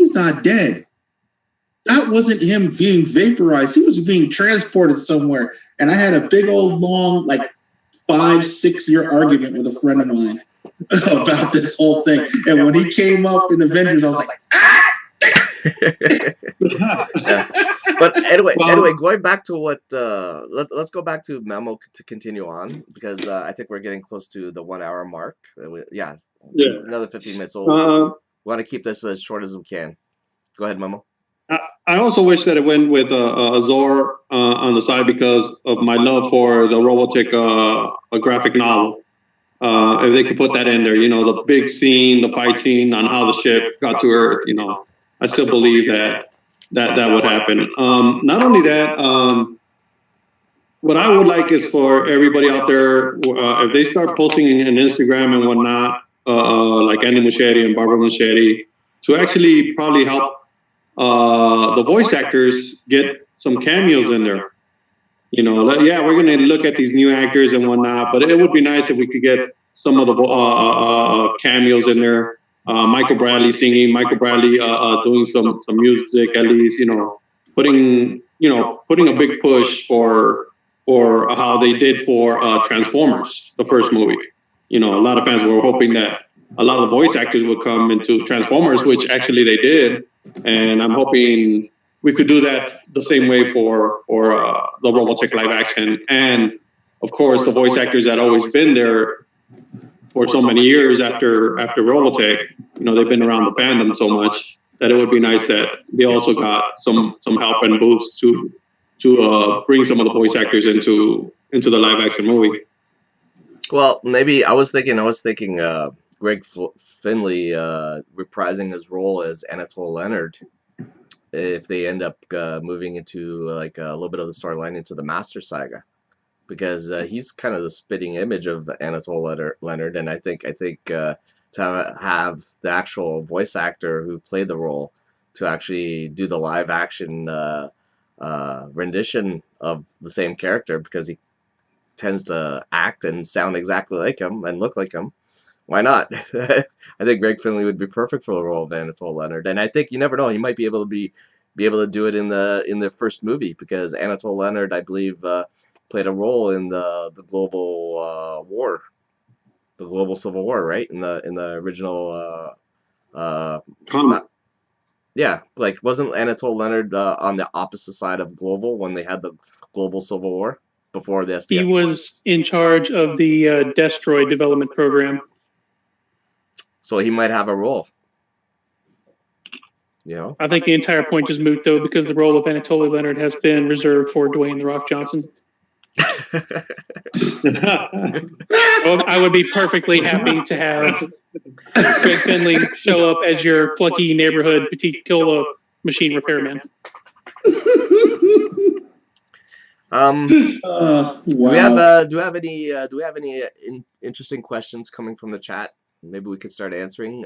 was not dead. That wasn't him being vaporized. He was being transported somewhere. And I had a big old long, like 5-6 year argument with a friend of mine about this whole thing. And when he came up in Avengers, I was like, ah! Yeah. But anyway, going back to what let's go back to Memo to continue on, because I think we're getting close to the 1 hour mark. Yeah, another 15 minutes. So we want to keep this as short as we can. Go ahead, Memo. I also wish that it went with Azor on the side because of my love for the Robotech a graphic novel. If they could put that in there, the big scene, the fight scene on how the ship got to Earth, I still believe that would happen. Not only that, what I would like is for everybody out there, if they start posting on Instagram and whatnot, like Andy Muschietti and Barbara Muschietti, to actually probably help the voice actors get some cameos in there. We're going to look at these new actors and whatnot, but it would be nice if we could get some of the cameos in there. Michael Bradley singing, Michael Bradley doing some music, at least, putting a big push for how they did for Transformers, the first movie. A lot of fans were hoping that a lot of the voice actors would come into Transformers, which actually they did. And I'm hoping we could do that the same way for the Robotech live action. And of course, the voice actors that always been there for so many years after Robotech, they've been around the fandom so much that it would be nice that they also got some help and boost to bring some of the voice actors into the live action movie. Well, maybe I was thinking Greg Finley reprising his role as Anatole Leonard, if they end up moving into like a little bit of the storyline into the Master Saga, because he's kind of the spitting image of Anatole Leonard, and I think to have the actual voice actor who played the role to actually do the live action rendition of the same character, because he tends to act and sound exactly like him and look like him. Why not? I think Greg Finley would be perfect for the role of Anatole Leonard, and I think you never know, he might be able to do it in the first movie, because Anatole Leonard, I believe, played a role in the global war, the global civil war, right? In the original. Yeah, like wasn't Anatole Leonard on the opposite side of global when they had the global civil war before the SDF? He was in charge of the Destroid development program. So he might have a role. I think the entire point is moot, though, because the role of Anatole Leonard has been reserved for Dwayne "The Rock" Johnson. I would be perfectly happy to have Greg Finley show up as your plucky neighborhood petite cola machine repairman. Wow. Do we have any interesting questions coming from the chat? Maybe we could start answering.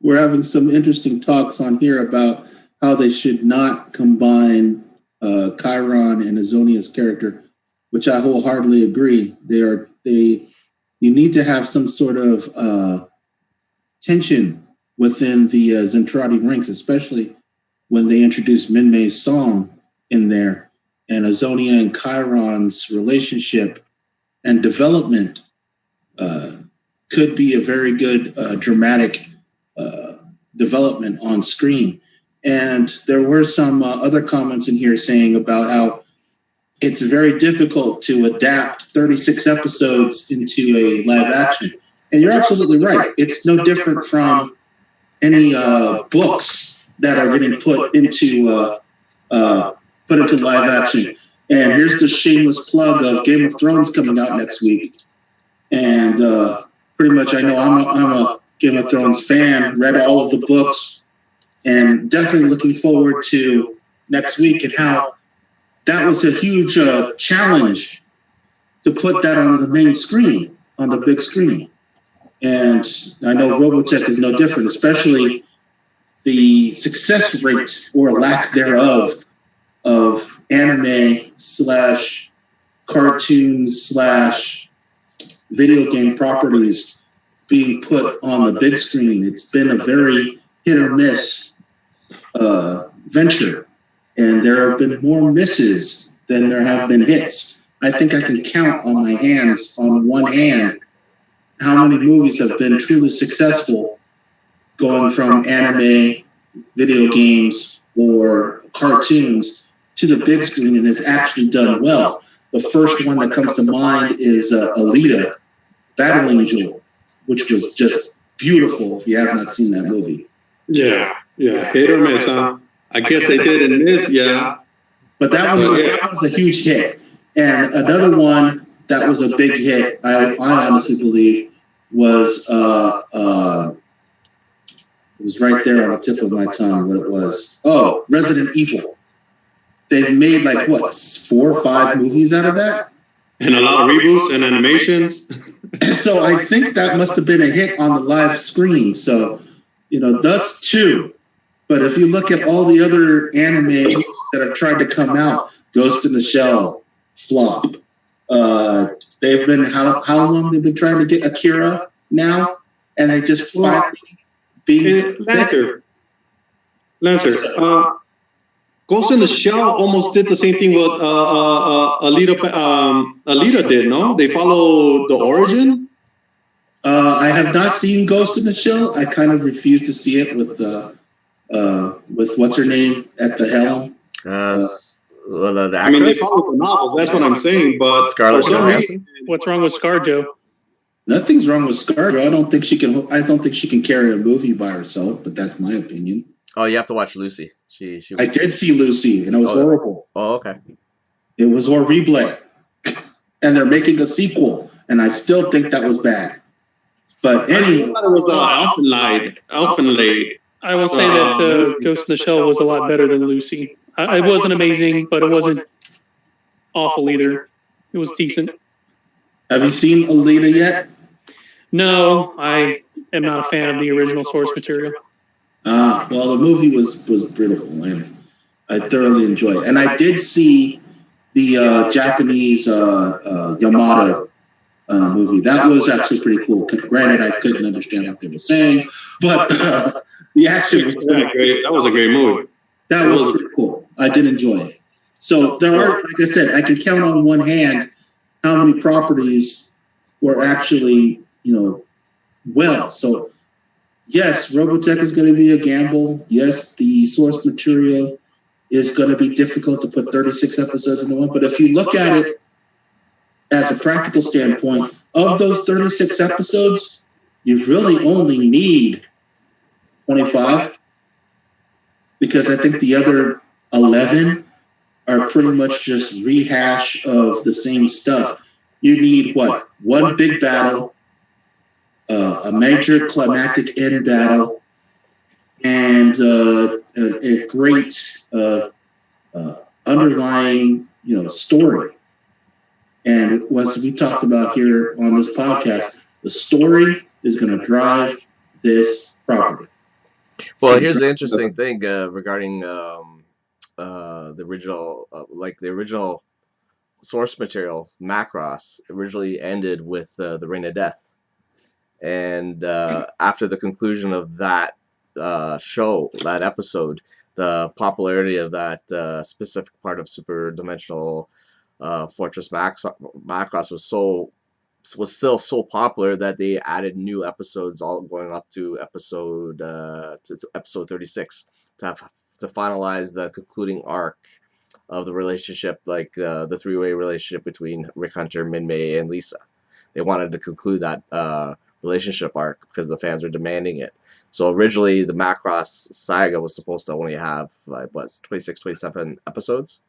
We're having some interesting talks on here about how they should not combine Chiron and Azonia's character, which I wholeheartedly agree. You need to have some sort of tension within the Zentradi ranks, especially when they introduce Minmay's song in there, and Azonia and Chiron's relationship and development could be a very good dramatic development on screen. And there were some other comments in here saying about how it's very difficult to adapt 36 episodes into a live action. And you're absolutely right. It's no different from any books that are getting put into live action. And here's the shameless plug of Game of Thrones coming out next week. And pretty much, I know I'm a Game of Thrones fan, read all of the books, and definitely looking forward to next week and how that was a huge challenge to put that on the main screen, on the big screen. And I know Robotech is no different, especially the success rate or lack thereof of anime / cartoons / video game properties being put on the big screen. It's been a very hit or miss venture, and there have been more misses than there have been hits. I think I can count on my hands, on one hand, how many movies have been truly successful going from anime, video games, or cartoons to the big screen and has actually done well. The first one that comes to mind is Alita, Battle Angel, which was just beautiful if you have not seen that movie. Yeah, hit or miss, huh? I guess they did and miss, yeah. But that was a huge hit. And another one that was a big hit, I honestly believe, was it was right there on the tip of my tongue what it was. Oh, Resident Evil. They've made like what, 4 or 5 movies out of that? And a lot of reboots and animations. So I think that must have been a hit on the live screen. So, that's 2. But if you look at all the other anime that have tried to come out, Ghost in the Shell, flop. They've been, how long they've been trying to get Akira now? And they just finally being... Lancer, Ghost in the Shell almost did the same thing what Alita did, no? They follow the origin? I have not seen Ghost in the Shell. I kind of refuse to see it with what's her name at the helm. The I mean, they follow the novel. That's what I'm saying. But Scarlett Johansson. What's wrong with ScarJo? Nothing's wrong with ScarJo. I don't think she can carry a movie by herself. But that's my opinion. Oh, you have to watch Lucy. She I did see Lucy, and it was horrible. Oh, okay. It was horrible. And they're making a sequel, and I still think that was bad. But anyway, I thought it was Elfenlied. I will say that Ghost in the Shell was a lot better than Lucy. It wasn't amazing, but it wasn't awful either. It was decent. Have you seen Alita yet? No, I am not a fan of the original source material. Well, the movie was beautiful, and I thoroughly enjoyed it. And I did see the Japanese Yamato movie. That was actually pretty cool. Granted, I couldn't understand what they were saying, but the action was great. That was a great movie. That was pretty cool. I did enjoy it. So there are, like I said, I can count on one hand how many properties were actually, well. So yes, Robotech is going to be a gamble. Yes, the source material is going to be difficult to put 36 episodes into one. But if you look at it as a practical standpoint, of those 36 episodes, you really only need 25. Because I think the other 11 are pretty much just rehash of the same stuff. You need what? One big battle, a major climactic end battle, and a great underlying, story. And as we talked about here on this podcast, the story is going to drive this property. Well, here's the interesting thing regarding the original source material. Macross originally ended with the Reign of Death, and after the conclusion of that show, that episode, the popularity of that specific part of Super Dimensional Fortress Macross was still so popular that they added new episodes, all going up to episode 36 to finalize the concluding arc of the relationship, like the three-way relationship between Rick Hunter, Min-May, and Lisa. They wanted to conclude that relationship arc because the fans were demanding it. So originally, the Macross saga was supposed to only have 26, 27 episodes,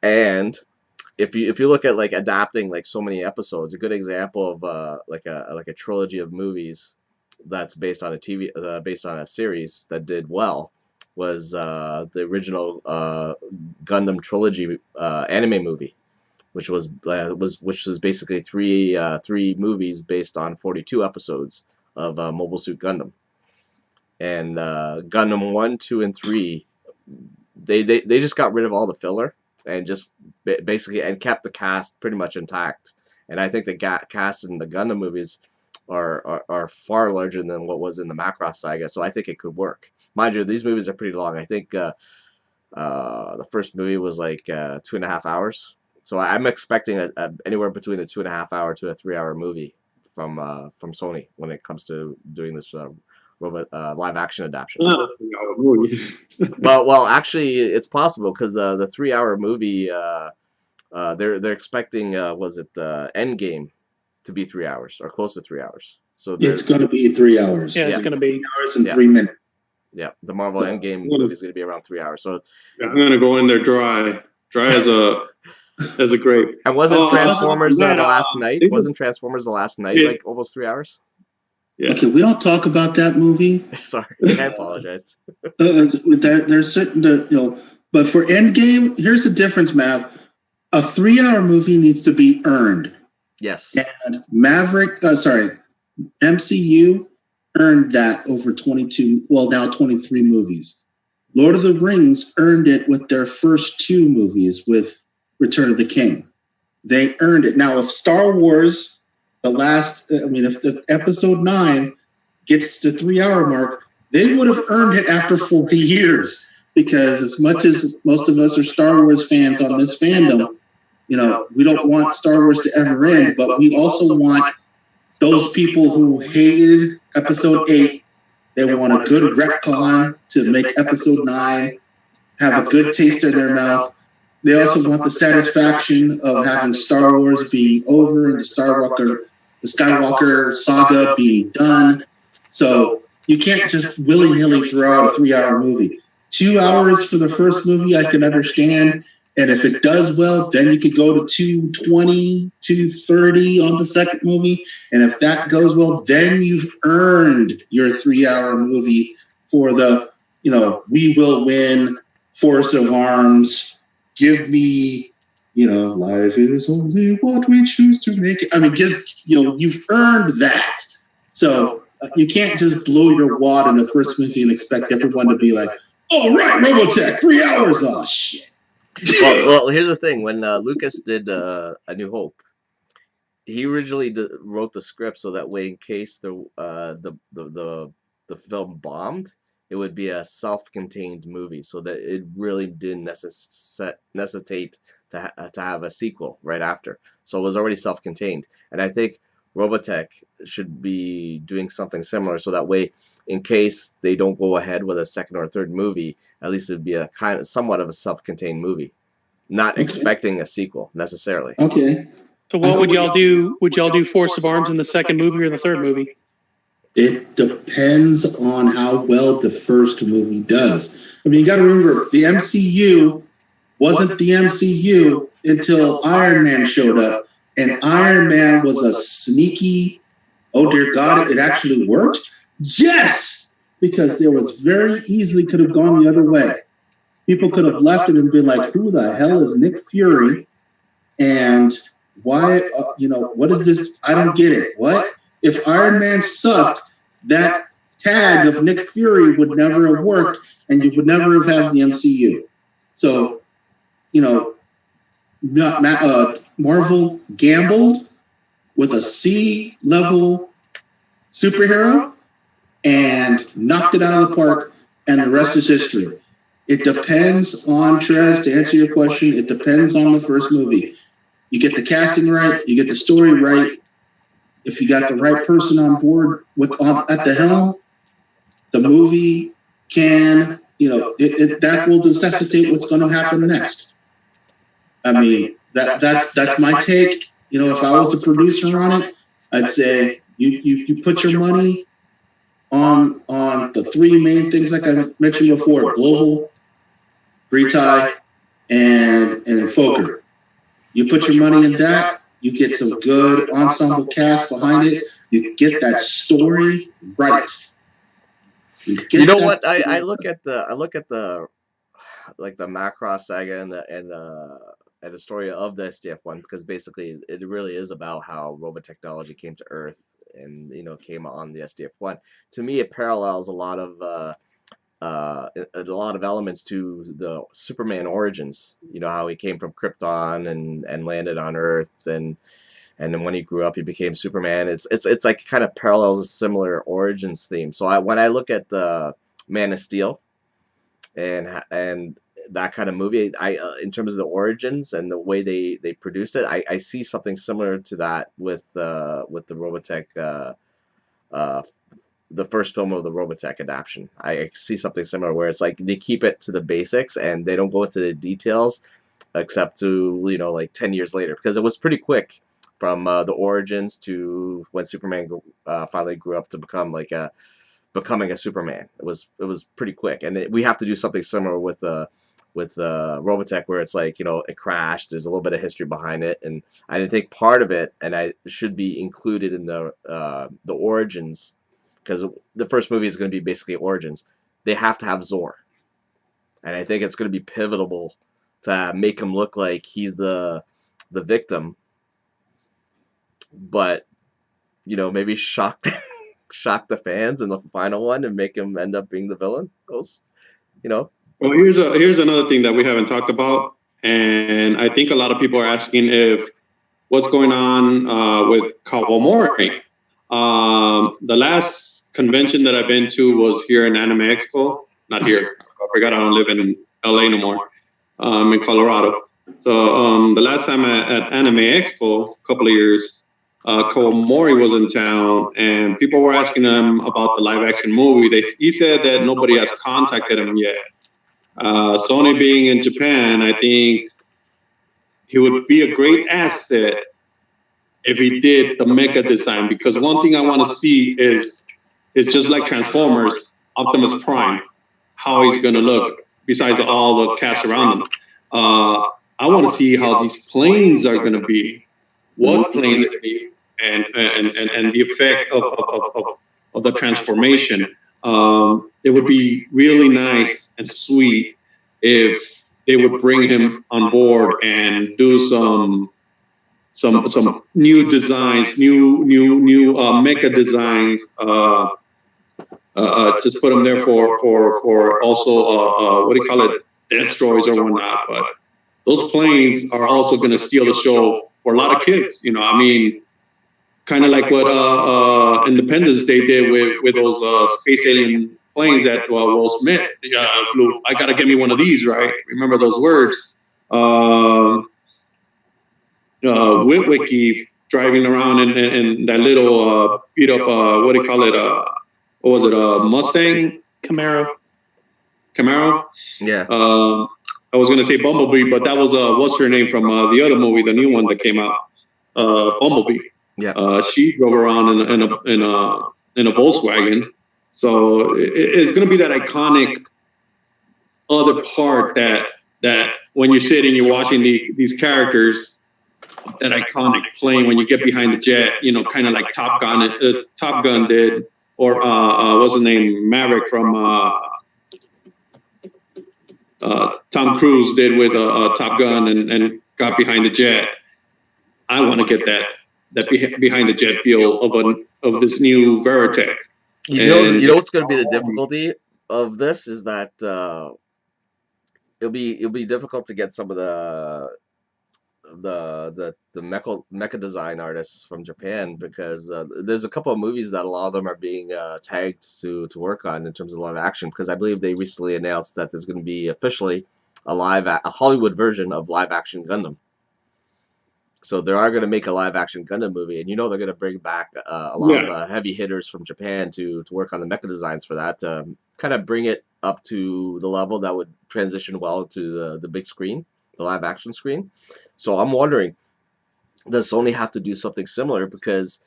and if you look at like adapting like so many episodes, a good example of like a trilogy of movies that's based on a series that did well was the original Gundam trilogy anime movie, which was basically three movies based on 42 episodes of Mobile Suit Gundam. And Gundam 1, 2, and 3, they just got rid of all the filler and just basically kept the cast pretty much intact. And I think the cast in the Gundam movies are far larger than what was in the Macross saga. So I think it could work. Mind you, these movies are pretty long. I think the first movie was like 2.5 hours. So I'm expecting anywhere between a 2.5 hour to a 3 hour movie from Sony when it comes to doing this live action adaptation. Well, actually, it's possible because the 3 hour movie they're expecting was it Endgame to be 3 hours or close to 3 hours. So It's going to be 3 hours. Yeah, it's going to be 3 hours and 3 minutes. Yeah, the Marvel Endgame movie is going to be around 3 hours. So I'm going to go in there dry as a grape. and wasn't Transformers that, the last night? Wasn't Transformers the last night like almost 3 hours? Yeah. Okay, we don't talk about that movie. Sorry, I apologize. There's certain, but for Endgame, here's the difference, Mav. A 3 hour movie needs to be earned. Yes. And MCU earned that over 23 movies. Lord of the Rings earned it with their first 2 movies with Return of the King. They earned it. Now, if Star Wars, if the episode 9 gets to the 3 hour mark, they would have earned it after 40 years. Because as much as most of us are Star Wars fans on this fandom, we don't want Star Wars to ever end, but we also want those people who hated episode 8, they want a good retcon to make episode 9 have a good taste in their mouth. They also want the satisfaction of having Star Wars being over and the Skywalker saga being done. So you can't just willy-nilly throw out a 3 hour movie. 2 hours for the first movie, I can understand. And if it does well, then you could go to 220, 230 on the second movie. And if that goes well, then you've earned your 3 hour movie for the, we will win, force of arms, give me, life is only what we choose to make it. I mean, just, you've earned that. So you can't just blow your wad in the first movie and expect everyone to be like, all right, Robotech, 3 hours. Oh, shit. Well, here's the thing. When Lucas did A New Hope, he originally wrote the script so that way, in case the film bombed, it would be a self-contained movie, so that it really didn't necessitate to have a sequel right after. So it was already self-contained, and I think Robotech should be doing something similar, so that way, in case they don't go ahead with a second or third movie, at least it'd be a somewhat of a self-contained movie, not expecting a sequel necessarily. Okay. So what would y'all do? Would y'all do Force of Arms in the second movie or the third movie? It depends on how well the first movie does. I mean, you got to remember, the MCU wasn't the MCU until Iron Man showed up. And Iron Man was a sneaky, oh dear God, it actually worked? Yes! Because there was very easily could have gone the other way. People could have left it and been like, who the hell is Nick Fury? And why, what is this? I don't get it. What? If Iron Man sucked, that tag of Nick Fury would never have worked, and you would never have had the MCU. So, Marvel gambled with a C-level superhero and knocked it out of the park, and the rest is history. It depends on, Trez, to answer your question, it depends on the first movie. You get the casting right, you get the story right. If you got the right person on board at the helm, the movie can, that will necessitate what's going to happen next. I mean, that's my take. If I was the producer on it, I'd say you put your money on the 3 main things like I mentioned before: Global, Britai, and Fokker. You put your money in that, you get some good ensemble cast behind it. You get that story right. You know what? I look at the like the Macross saga and the story of the SDF-1, because basically it really is about how robot technology came to Earth and came on the SDF-1. To me, it parallels a lot of elements to the Superman origins. How he came from Krypton and landed on Earth, and and then when he grew up, he became Superman. It's like kind of parallels a similar origins theme. So when I look at Man of Steel and that kind of movie, I in terms of the origins and the way they produced it, I see something similar to that with the Robotech. Uh, the first film of the Robotech adaptation. I see something similar where it's like they keep it to the basics and they don't go into the details except to, like 10 years later, because it was pretty quick from the origins to when Superman finally grew up to becoming a Superman. It was pretty quick, and we have to do something similar with Robotech, where it's like, it crashed. There's a little bit of history behind it, and I didn't think part of it, and I should be included in the origins, because the first movie is going to be basically origins. They have to have Zor, and I think it's going to be pivotal to make him look like he's the victim, but maybe shock shock the fans in the final one and make him end up being the villain. Those, you know. Well, here's another thing that we haven't talked about, and I think a lot of people are asking if what's going on with Kawamori. The last convention that I've been to was here in Anime Expo. Not here. I forgot I don't live in LA no more. In Colorado. So the last time at Anime Expo, a couple of years, Kawamori was in town, and people were asking him about the live-action movie. He said that nobody has contacted him yet. Sony being in Japan, I think he would be a great asset if he did the mecha design, because one thing I want to see is just like Transformers, Optimus Prime, how he's going to look, besides all the cast around him. I want to see how these planes are going to be, what planes are going to be, and the effect of the transformation. It would be really nice and sweet if they would bring him on board and do some new designs, new mecha designs. Just put them there for also what do you call it, destroys or whatnot. But those planes are also going to steal the show for a lot of kids. I mean, kind of like what Independence Day did with those space alien planes that Will Smith flew. I got to get me one of these, right? Remember those words. Witwicky driving around in that little beat up, what do you call it? What was it? Mustang? Camaro. Yeah. I was going to say Bumblebee, but that was what's her name from the other movie, the new one that came out, Bumblebee. Yeah. She drove around in a Volkswagen, so it's going to be that iconic other part that when you sit and you're watching these characters, that iconic plane when you get behind the jet, kind of like Top Gun did, or what's his name, Maverick from Tom Cruise did with Top Gun and got behind the jet. I want to get that behind the jet feel of this new Veritech. You know what's going to be the difficulty of this is that it'll be difficult to get some of the mecha design artists from Japan, because there's a couple of movies that a lot of them are being tagged to work on in terms of live action, because I believe they recently announced that there's going to be officially a Hollywood version of live action Gundam. So they are going to make a live action Gundam movie, and they're going to bring back a lot of the heavy hitters from Japan to work on the mecha designs for that, to kind of bring it up to the level that would transition well to the big screen, the live action screen. So I'm wondering, does Sony have to do something similar? Because,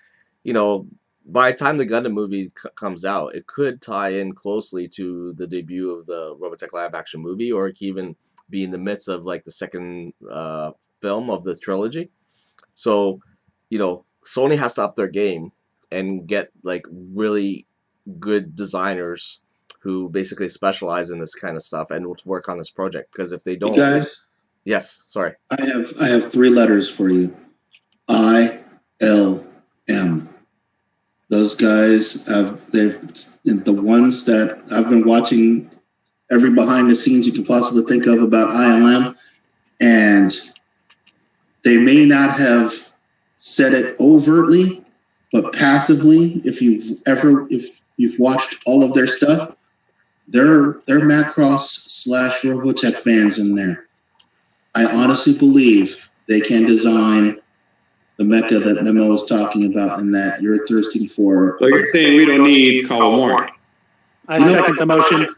by the time the Gundam movie comes out, it could tie in closely to the debut of the Robotech live action movie, or it could even be in the midst of like the second film of the trilogy. So, Sony has to up their game and get like really good designers who basically specialize in this kind of stuff and will work on this project. Because if they don't, You guys, yes, sorry, I have 3 letters for you. ILM. Those guys they've the ones that I've been watching every behind the scenes you can possibly think of about ILM, and they may not have said it overtly, but passively. If you've watched all of their stuff, they're Macross / Robotech fans in there. I honestly believe they can design the mecha that Memo was talking about and that you're thirsting for. So you're saying we don't need Kawamori? I second the motion.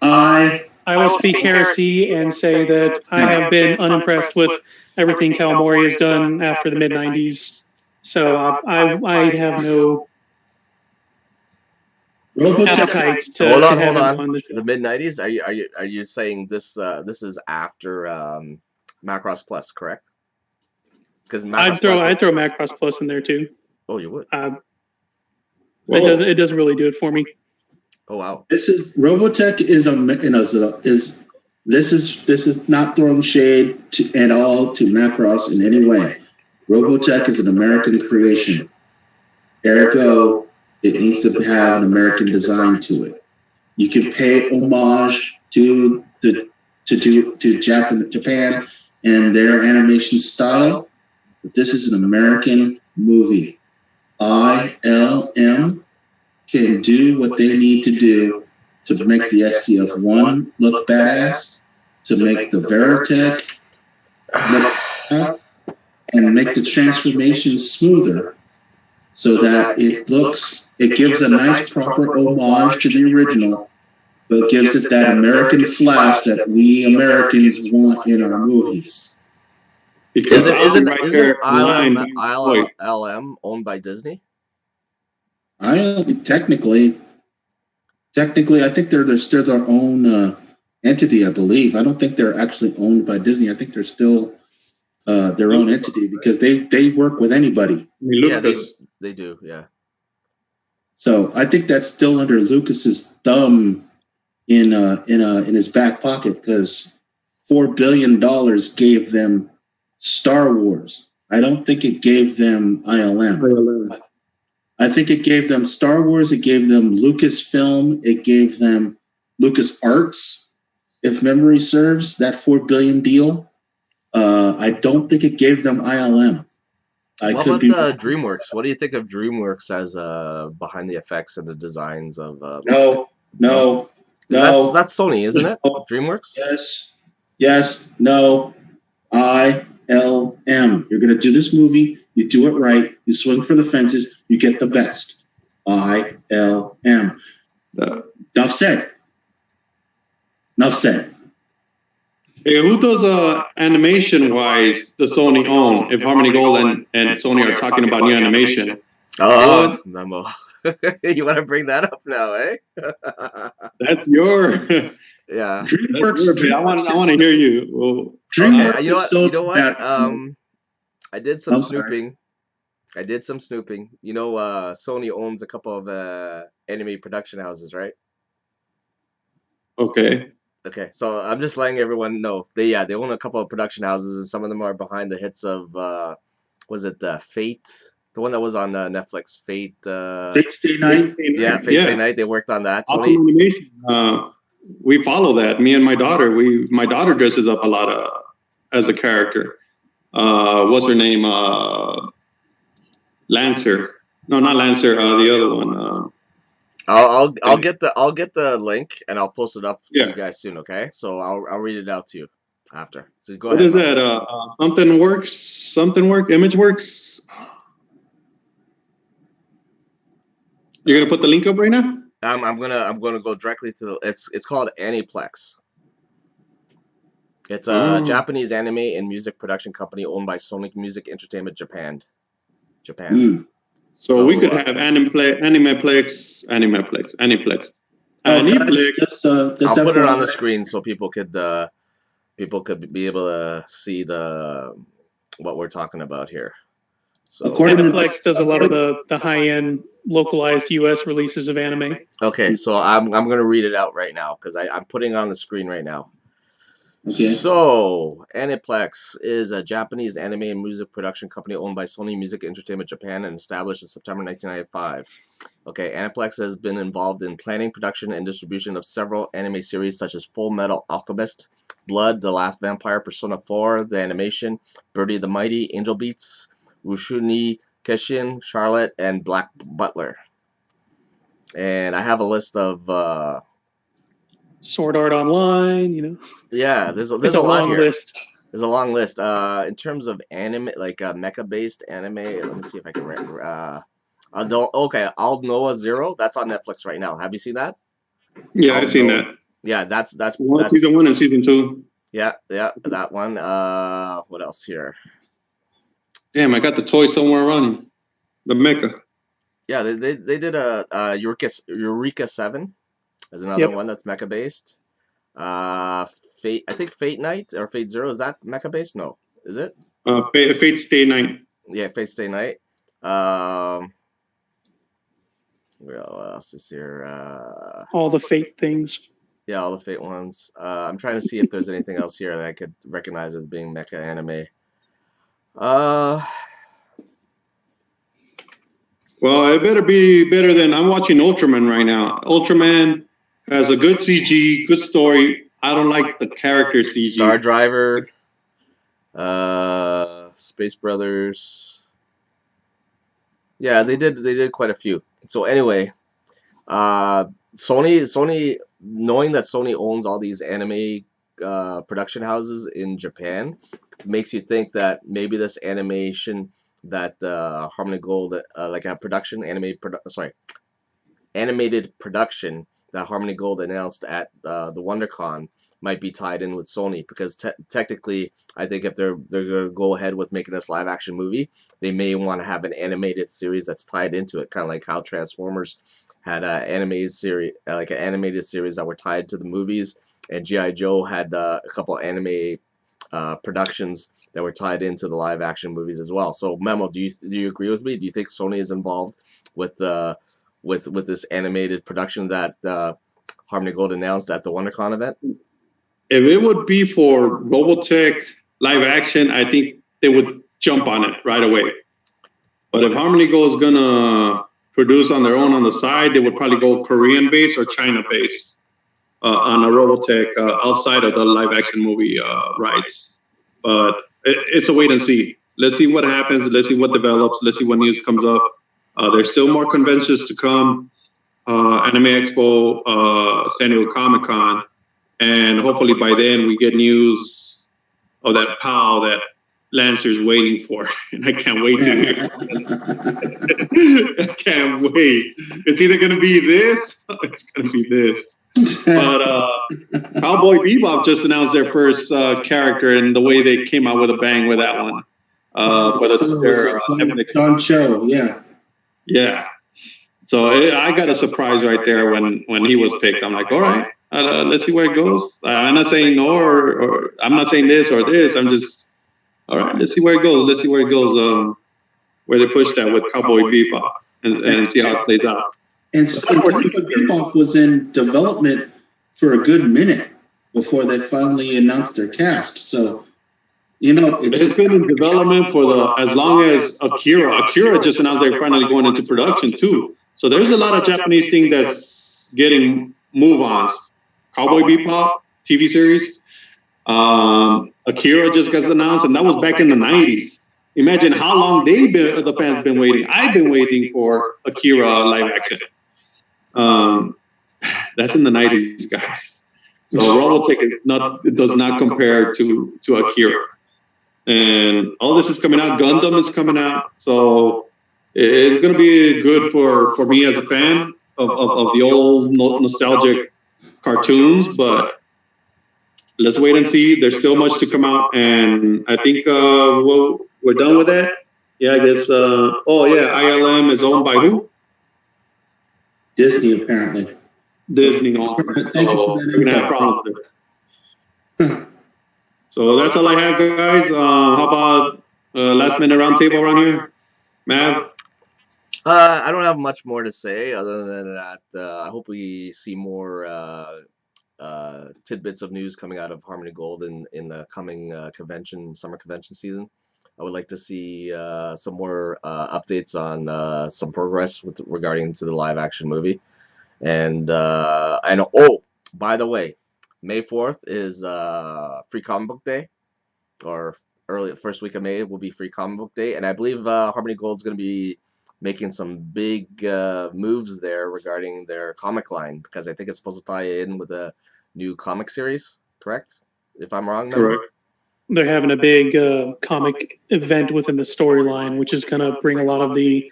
I will speak heresy and say that I have been unimpressed with everything Kawamori has done after the mid-90s. So I have no appetite to hold have him on. on the show. The mid-90s? Are you saying this is after Macross Plus, correct? Because I'd throw Macross Plus in there too. Oh, you would? It doesn't really do it for me. Oh wow! This is Robotech this is not throwing shade at all to Macross in any way. Robotech is an American creation. Ergo, it needs to have an American design to it. You can pay homage to Japan and their animation style, but this is an American movie. ILM can do what they need to do to make the SDF-1 look badass, to make the Veritech look badass, and make the transformation smoother so that it gives a nice proper homage to the original, but gives it that American flash that we Americans want in our movies. Isn't ILM owned by Disney? Technically, I think they're still their own entity. I believe. I don't think they're actually owned by Disney. I think they're still their own entity because they work with anybody. Yeah, they do. Yeah. So I think that's still under Lucas's thumb in his back pocket because $4 billion gave them Star Wars. I don't think it gave them ILM. I think it gave them Star Wars. It gave them Lucasfilm. It gave them LucasArts, if memory serves. That $4 billion deal. I don't think it gave them ILM. What about DreamWorks? What do you think of DreamWorks as behind the effects and the designs of? No. That's Sony, isn't it? DreamWorks. Yes. No. ILM. You're gonna do this movie. You do it right. You swing for the fences. You get the best. ILM. Enough said. Hey, who does animation-wise the Sony own? If Harmony Gold and Sony are talking about new animation. Oh, Memo. You want to bring that up now, eh? That's your. Yeah. DreamWorks. I want to hear you. Well, DreamWorks. You know what? I did some snooping. You know, Sony owns a couple of anime production houses, right? Okay, so I'm just letting everyone know they own a couple of production houses, and some of them are behind the hits of was it Fate, the one that was on Netflix, Fate. Fate Stay Night. Yeah, Fate Stay Night. They worked on that. Awesome animation. We follow that. Me and my daughter. My daughter dresses up a lot as a character. What's her name? Lancer. No, not Lancer. The other one. I'll get the link and I'll post it up to you guys soon. Okay, so I'll read it out to you after. So go ahead. What is that? Something works. Image works. You're gonna put the link up right now. I'm gonna go directly to the. It's called Aniplex. It's a Japanese anime and music production company owned by Sonic Music Entertainment Japan. So we could have Aniplex. I'll put it on the screen so people could be able to see what we're talking about here. So Aniplex does a lot of the high-end localized U.S. releases of anime. Okay, so I'm gonna read it out right now because I'm putting it on the screen right now. Okay. So, Aniplex is a Japanese anime and music production company owned by Sony Music Entertainment Japan and established in September 1995. Okay, Aniplex has been involved in planning, production, and distribution of several anime series such as Full Metal Alchemist, Blood, The Last Vampire, Persona 4, The Animation, Birdie the Mighty, Angel Beats, Rushuni Keshin, Charlotte, and Black Butler. And I have a list of Sword Art Online, yeah, there's it's a a lot long here. list. There's a long list. In terms of anime, like mecha based anime, let me see if I can. Okay, All Noah Zero. That's on Netflix right now. Have you seen that? Yeah, All I've seen No. that. Yeah, Well, that's season 1 and season 2. yeah, that one. What else here? Damn, I got the toy somewhere running. The mecha. Yeah, they did a Eureka 7 is another Yep. one that's mecha based. Uh, Fate. I think Fate Night or Fate Zero, is that mecha based? No, is it? Fate Stay Night. Yeah, Fate Stay Night. Um, what else is here? All the Fate things. Yeah, all the Fate ones. I'm trying to see if there's anything else here that I could recognize as being mecha anime. Uh, Well, it better be better than I'm watching Ultraman right now. Ultraman has a good CG, good story. I don't like the character CG. Star Driver, Space Brothers. Yeah, they did quite a few. So anyway, Sony, knowing that Sony owns all these anime production houses in Japan, makes you think that maybe this animation that Harmony Gold, like a production animated production that Harmony Gold announced at the WonderCon, might be tied in with Sony, because technically, I think if they're gonna go ahead with making this live action movie, they may want to have an animated series that's tied into it, kind of like how Transformers had an animated series that were tied to the movies, and GI Joe had a couple anime productions that were tied into the live action movies as well. So Memo, do you agree with me? Do you think Sony is involved with with this animated production that Harmony Gold announced at the WonderCon event? If it would be for Robotech live action, I think they would jump on it right away. But if Harmony Gold is gonna produce on their own on the side, they would probably go Korean based or China based on a Robotech outside of the live action movie rights. But it's a wait and see. Let's see what happens. Let's see what develops. Let's see what news comes up. There's still more conventions to come. Anime Expo, San Diego Comic Con, and hopefully by then we get news of that POW that Lancer's waiting for, and I can't wait to hear. I can't wait. It's either going to be this, or it's going to be this. But Cowboy Bebop just announced their first character, and the way they came out with a bang with that one. Don Cho, yeah. Yeah. So I got a surprise right there when he was picked. I'm like, all right, let's see where it goes. I'm not saying no, or I'm not saying this or this. I'm just, all right, let's see where it goes. Let's see where it goes. Where they push that with Cowboy Bebop and see how it plays out. And Cowboy Bebop was in development for a good minute before they finally announced their cast. So, it's been in development for as long as Akira. Akira just announced they're finally going into production too. So there's a lot of Japanese thing that's getting move-ons. Cowboy Bebop TV series. Akira just got announced, and that was back in the 90s. Imagine how long the fans been waiting. I've been waiting for Akira live action. That's in the 90s, guys. So Robotech does not compare to Akira. And all this is coming out. Gundam is coming out. So it's going to be good for me as a fan of the old nostalgic cartoons. But let's wait and see. There's still much to come out. And I think we're done with that. Yeah, I guess. ILM is owned by who? Disney, apparently. Disney. Thank you for that. We're going to have problems there. So that's all I have, guys. How about last minute roundtable around here? Mav? I don't have much more to say other than that. I hope we see more tidbits of news coming out of Harmony Gold in the coming summer convention season. I would like to see some more updates on some progress regarding to the live action movie. And by the way, May 4th is Free Comic Book Day, or early first week of May will be Free Comic Book Day, and I believe Harmony Gold's going to be making some big moves there regarding their comic line because I think it's supposed to tie in with a new comic series. Correct? If I'm wrong, Memo? Correct. They're having a big comic event within the storyline, which is going to bring a lot of the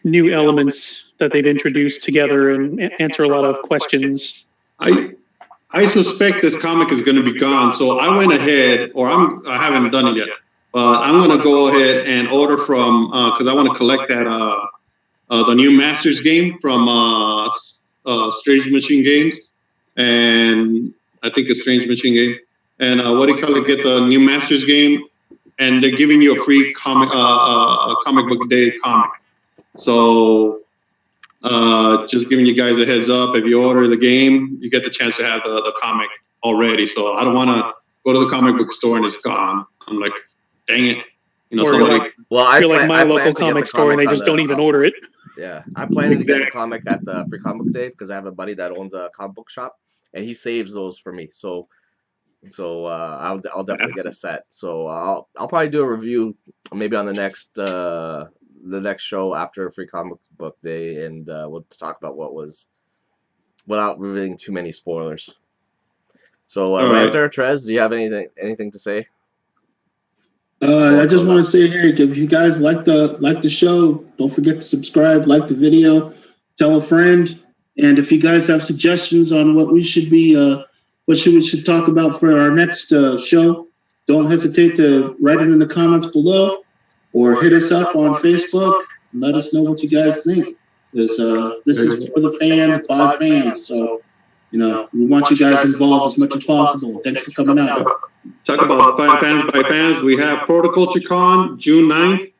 new elements that they've introduced together and answer a lot of questions. I suspect this comic is going to be gone, so I went ahead, or I haven't done it yet, but I'm going to go ahead and order from because I want to collect that the new Masters game from Strange Machine Games, and I think it's Strange Machine Game. And what do you call it? Get the new Masters game, and they're giving you a free comic book day comic. So just giving you guys a heads up. If you order the game, you get the chance to have the comic already. So I don't want to go to the comic book store and it's gone. I'm like, dang it. Somebody. You're like my local comic store, and they just don't even order it. Yeah, I'm planning to get a comic at the Free Comic Book Day because I have a buddy that owns a comic book shop, and he saves those for me. So I'll definitely get a set. So I'll probably do a review maybe on the next show after Free Comic Book Day, and we'll talk about what was without revealing too many spoilers. So Lancer, Trez, do you have anything to say? I just want to say, Eric, if you guys like the show, don't forget to subscribe, like the video, tell a friend, and if you guys have suggestions on what we should be, we should talk about for our next show, don't hesitate to write it in the comments below, or hit us up on Facebook and let us know what you guys think. This is for the fans, by fans, so we want you guys involved as much as possible. Thanks for coming out. Talk about fans by fans. We have Protoculture Con June 9th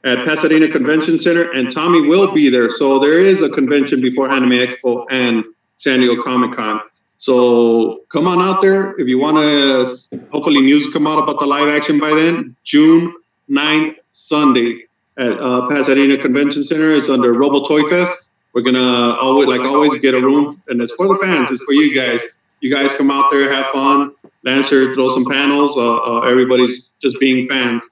at Pasadena Convention Center, and Tommy will be there. So there is a convention before Anime Expo and San Diego Comic Con. So come on out there. If you want to, hopefully news come out about the live action by then. June 9th, Sunday at Pasadena Convention Center. It's under Robo Toy Fest. We're going to always get a room, and it's for the fans. It's for you guys. You guys come out there, have fun. Lancer, throw some panels. Everybody's just being fans.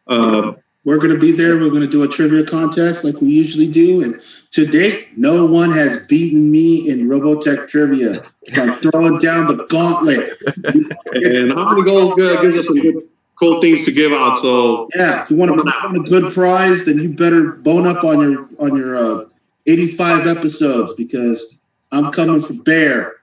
We're going to be there. We're going to do a trivia contest like we usually do. And to date, no one has beaten me in Robotech trivia. So I'm throwing down the gauntlet. And Harmony Gold gives us some good, cool things to give out. So yeah, if you want a good prize, then you better bone up on your 85 episodes because I'm coming for bear.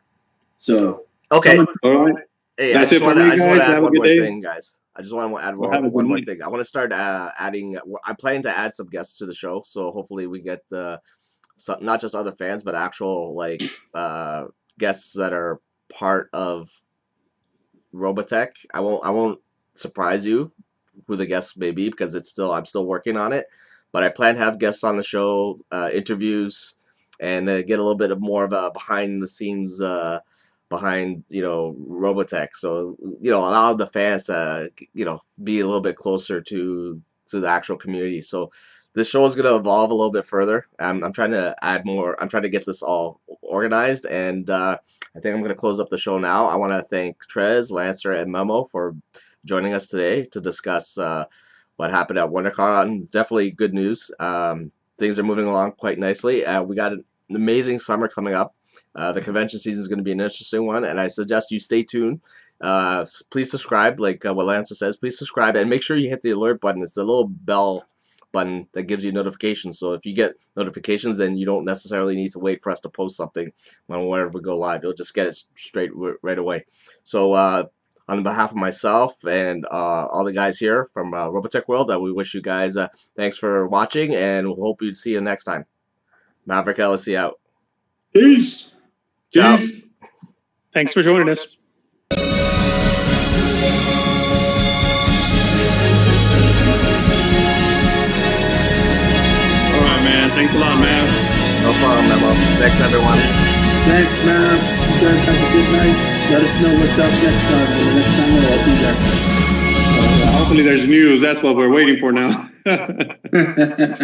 So okay, all right. Hey, I just want to add one more thing, guys. I just want to add one more thing. I want to start adding. I plan to add some guests to the show, so hopefully we get not just other fans, but actual guests that are part of Robotech. I won't surprise you who the guests may be because I'm still working on it. But I plan to have guests on the show, interviews, and get a little bit more of a behind the scenes. Behind Robotech, so allow the fans to be a little bit closer to the actual community. So this show is going to evolve a little bit further. I'm trying to add more. I'm trying to get this all organized, and I think I'm going to close up the show now. I want to thank Trez, Lancer, and Memo for joining us today to discuss what happened at Wondercon. Definitely good news. Things are moving along quite nicely. We got an amazing summer coming up. The convention season is going to be an interesting one, and I suggest you stay tuned. Please subscribe, like what Lancer says. Please subscribe, and make sure you hit the alert button. It's a little bell button that gives you notifications. So if you get notifications, then you don't necessarily need to wait for us to post something whenever we go live. You'll just get it straight right away. So on behalf of myself and all the guys here from Robotech World, we wish you guys thanks for watching, and we hope you see you next time. Maverick LSC out. Peace. Ciao. Thanks for joining us. All right, man. Thanks a lot, man. No problem, Memo. Thanks, everyone. Thanks, man. You guys have a good night. Let us know what's up next time. The next time I'll be there. Hopefully there's news. That's what we're waiting for now.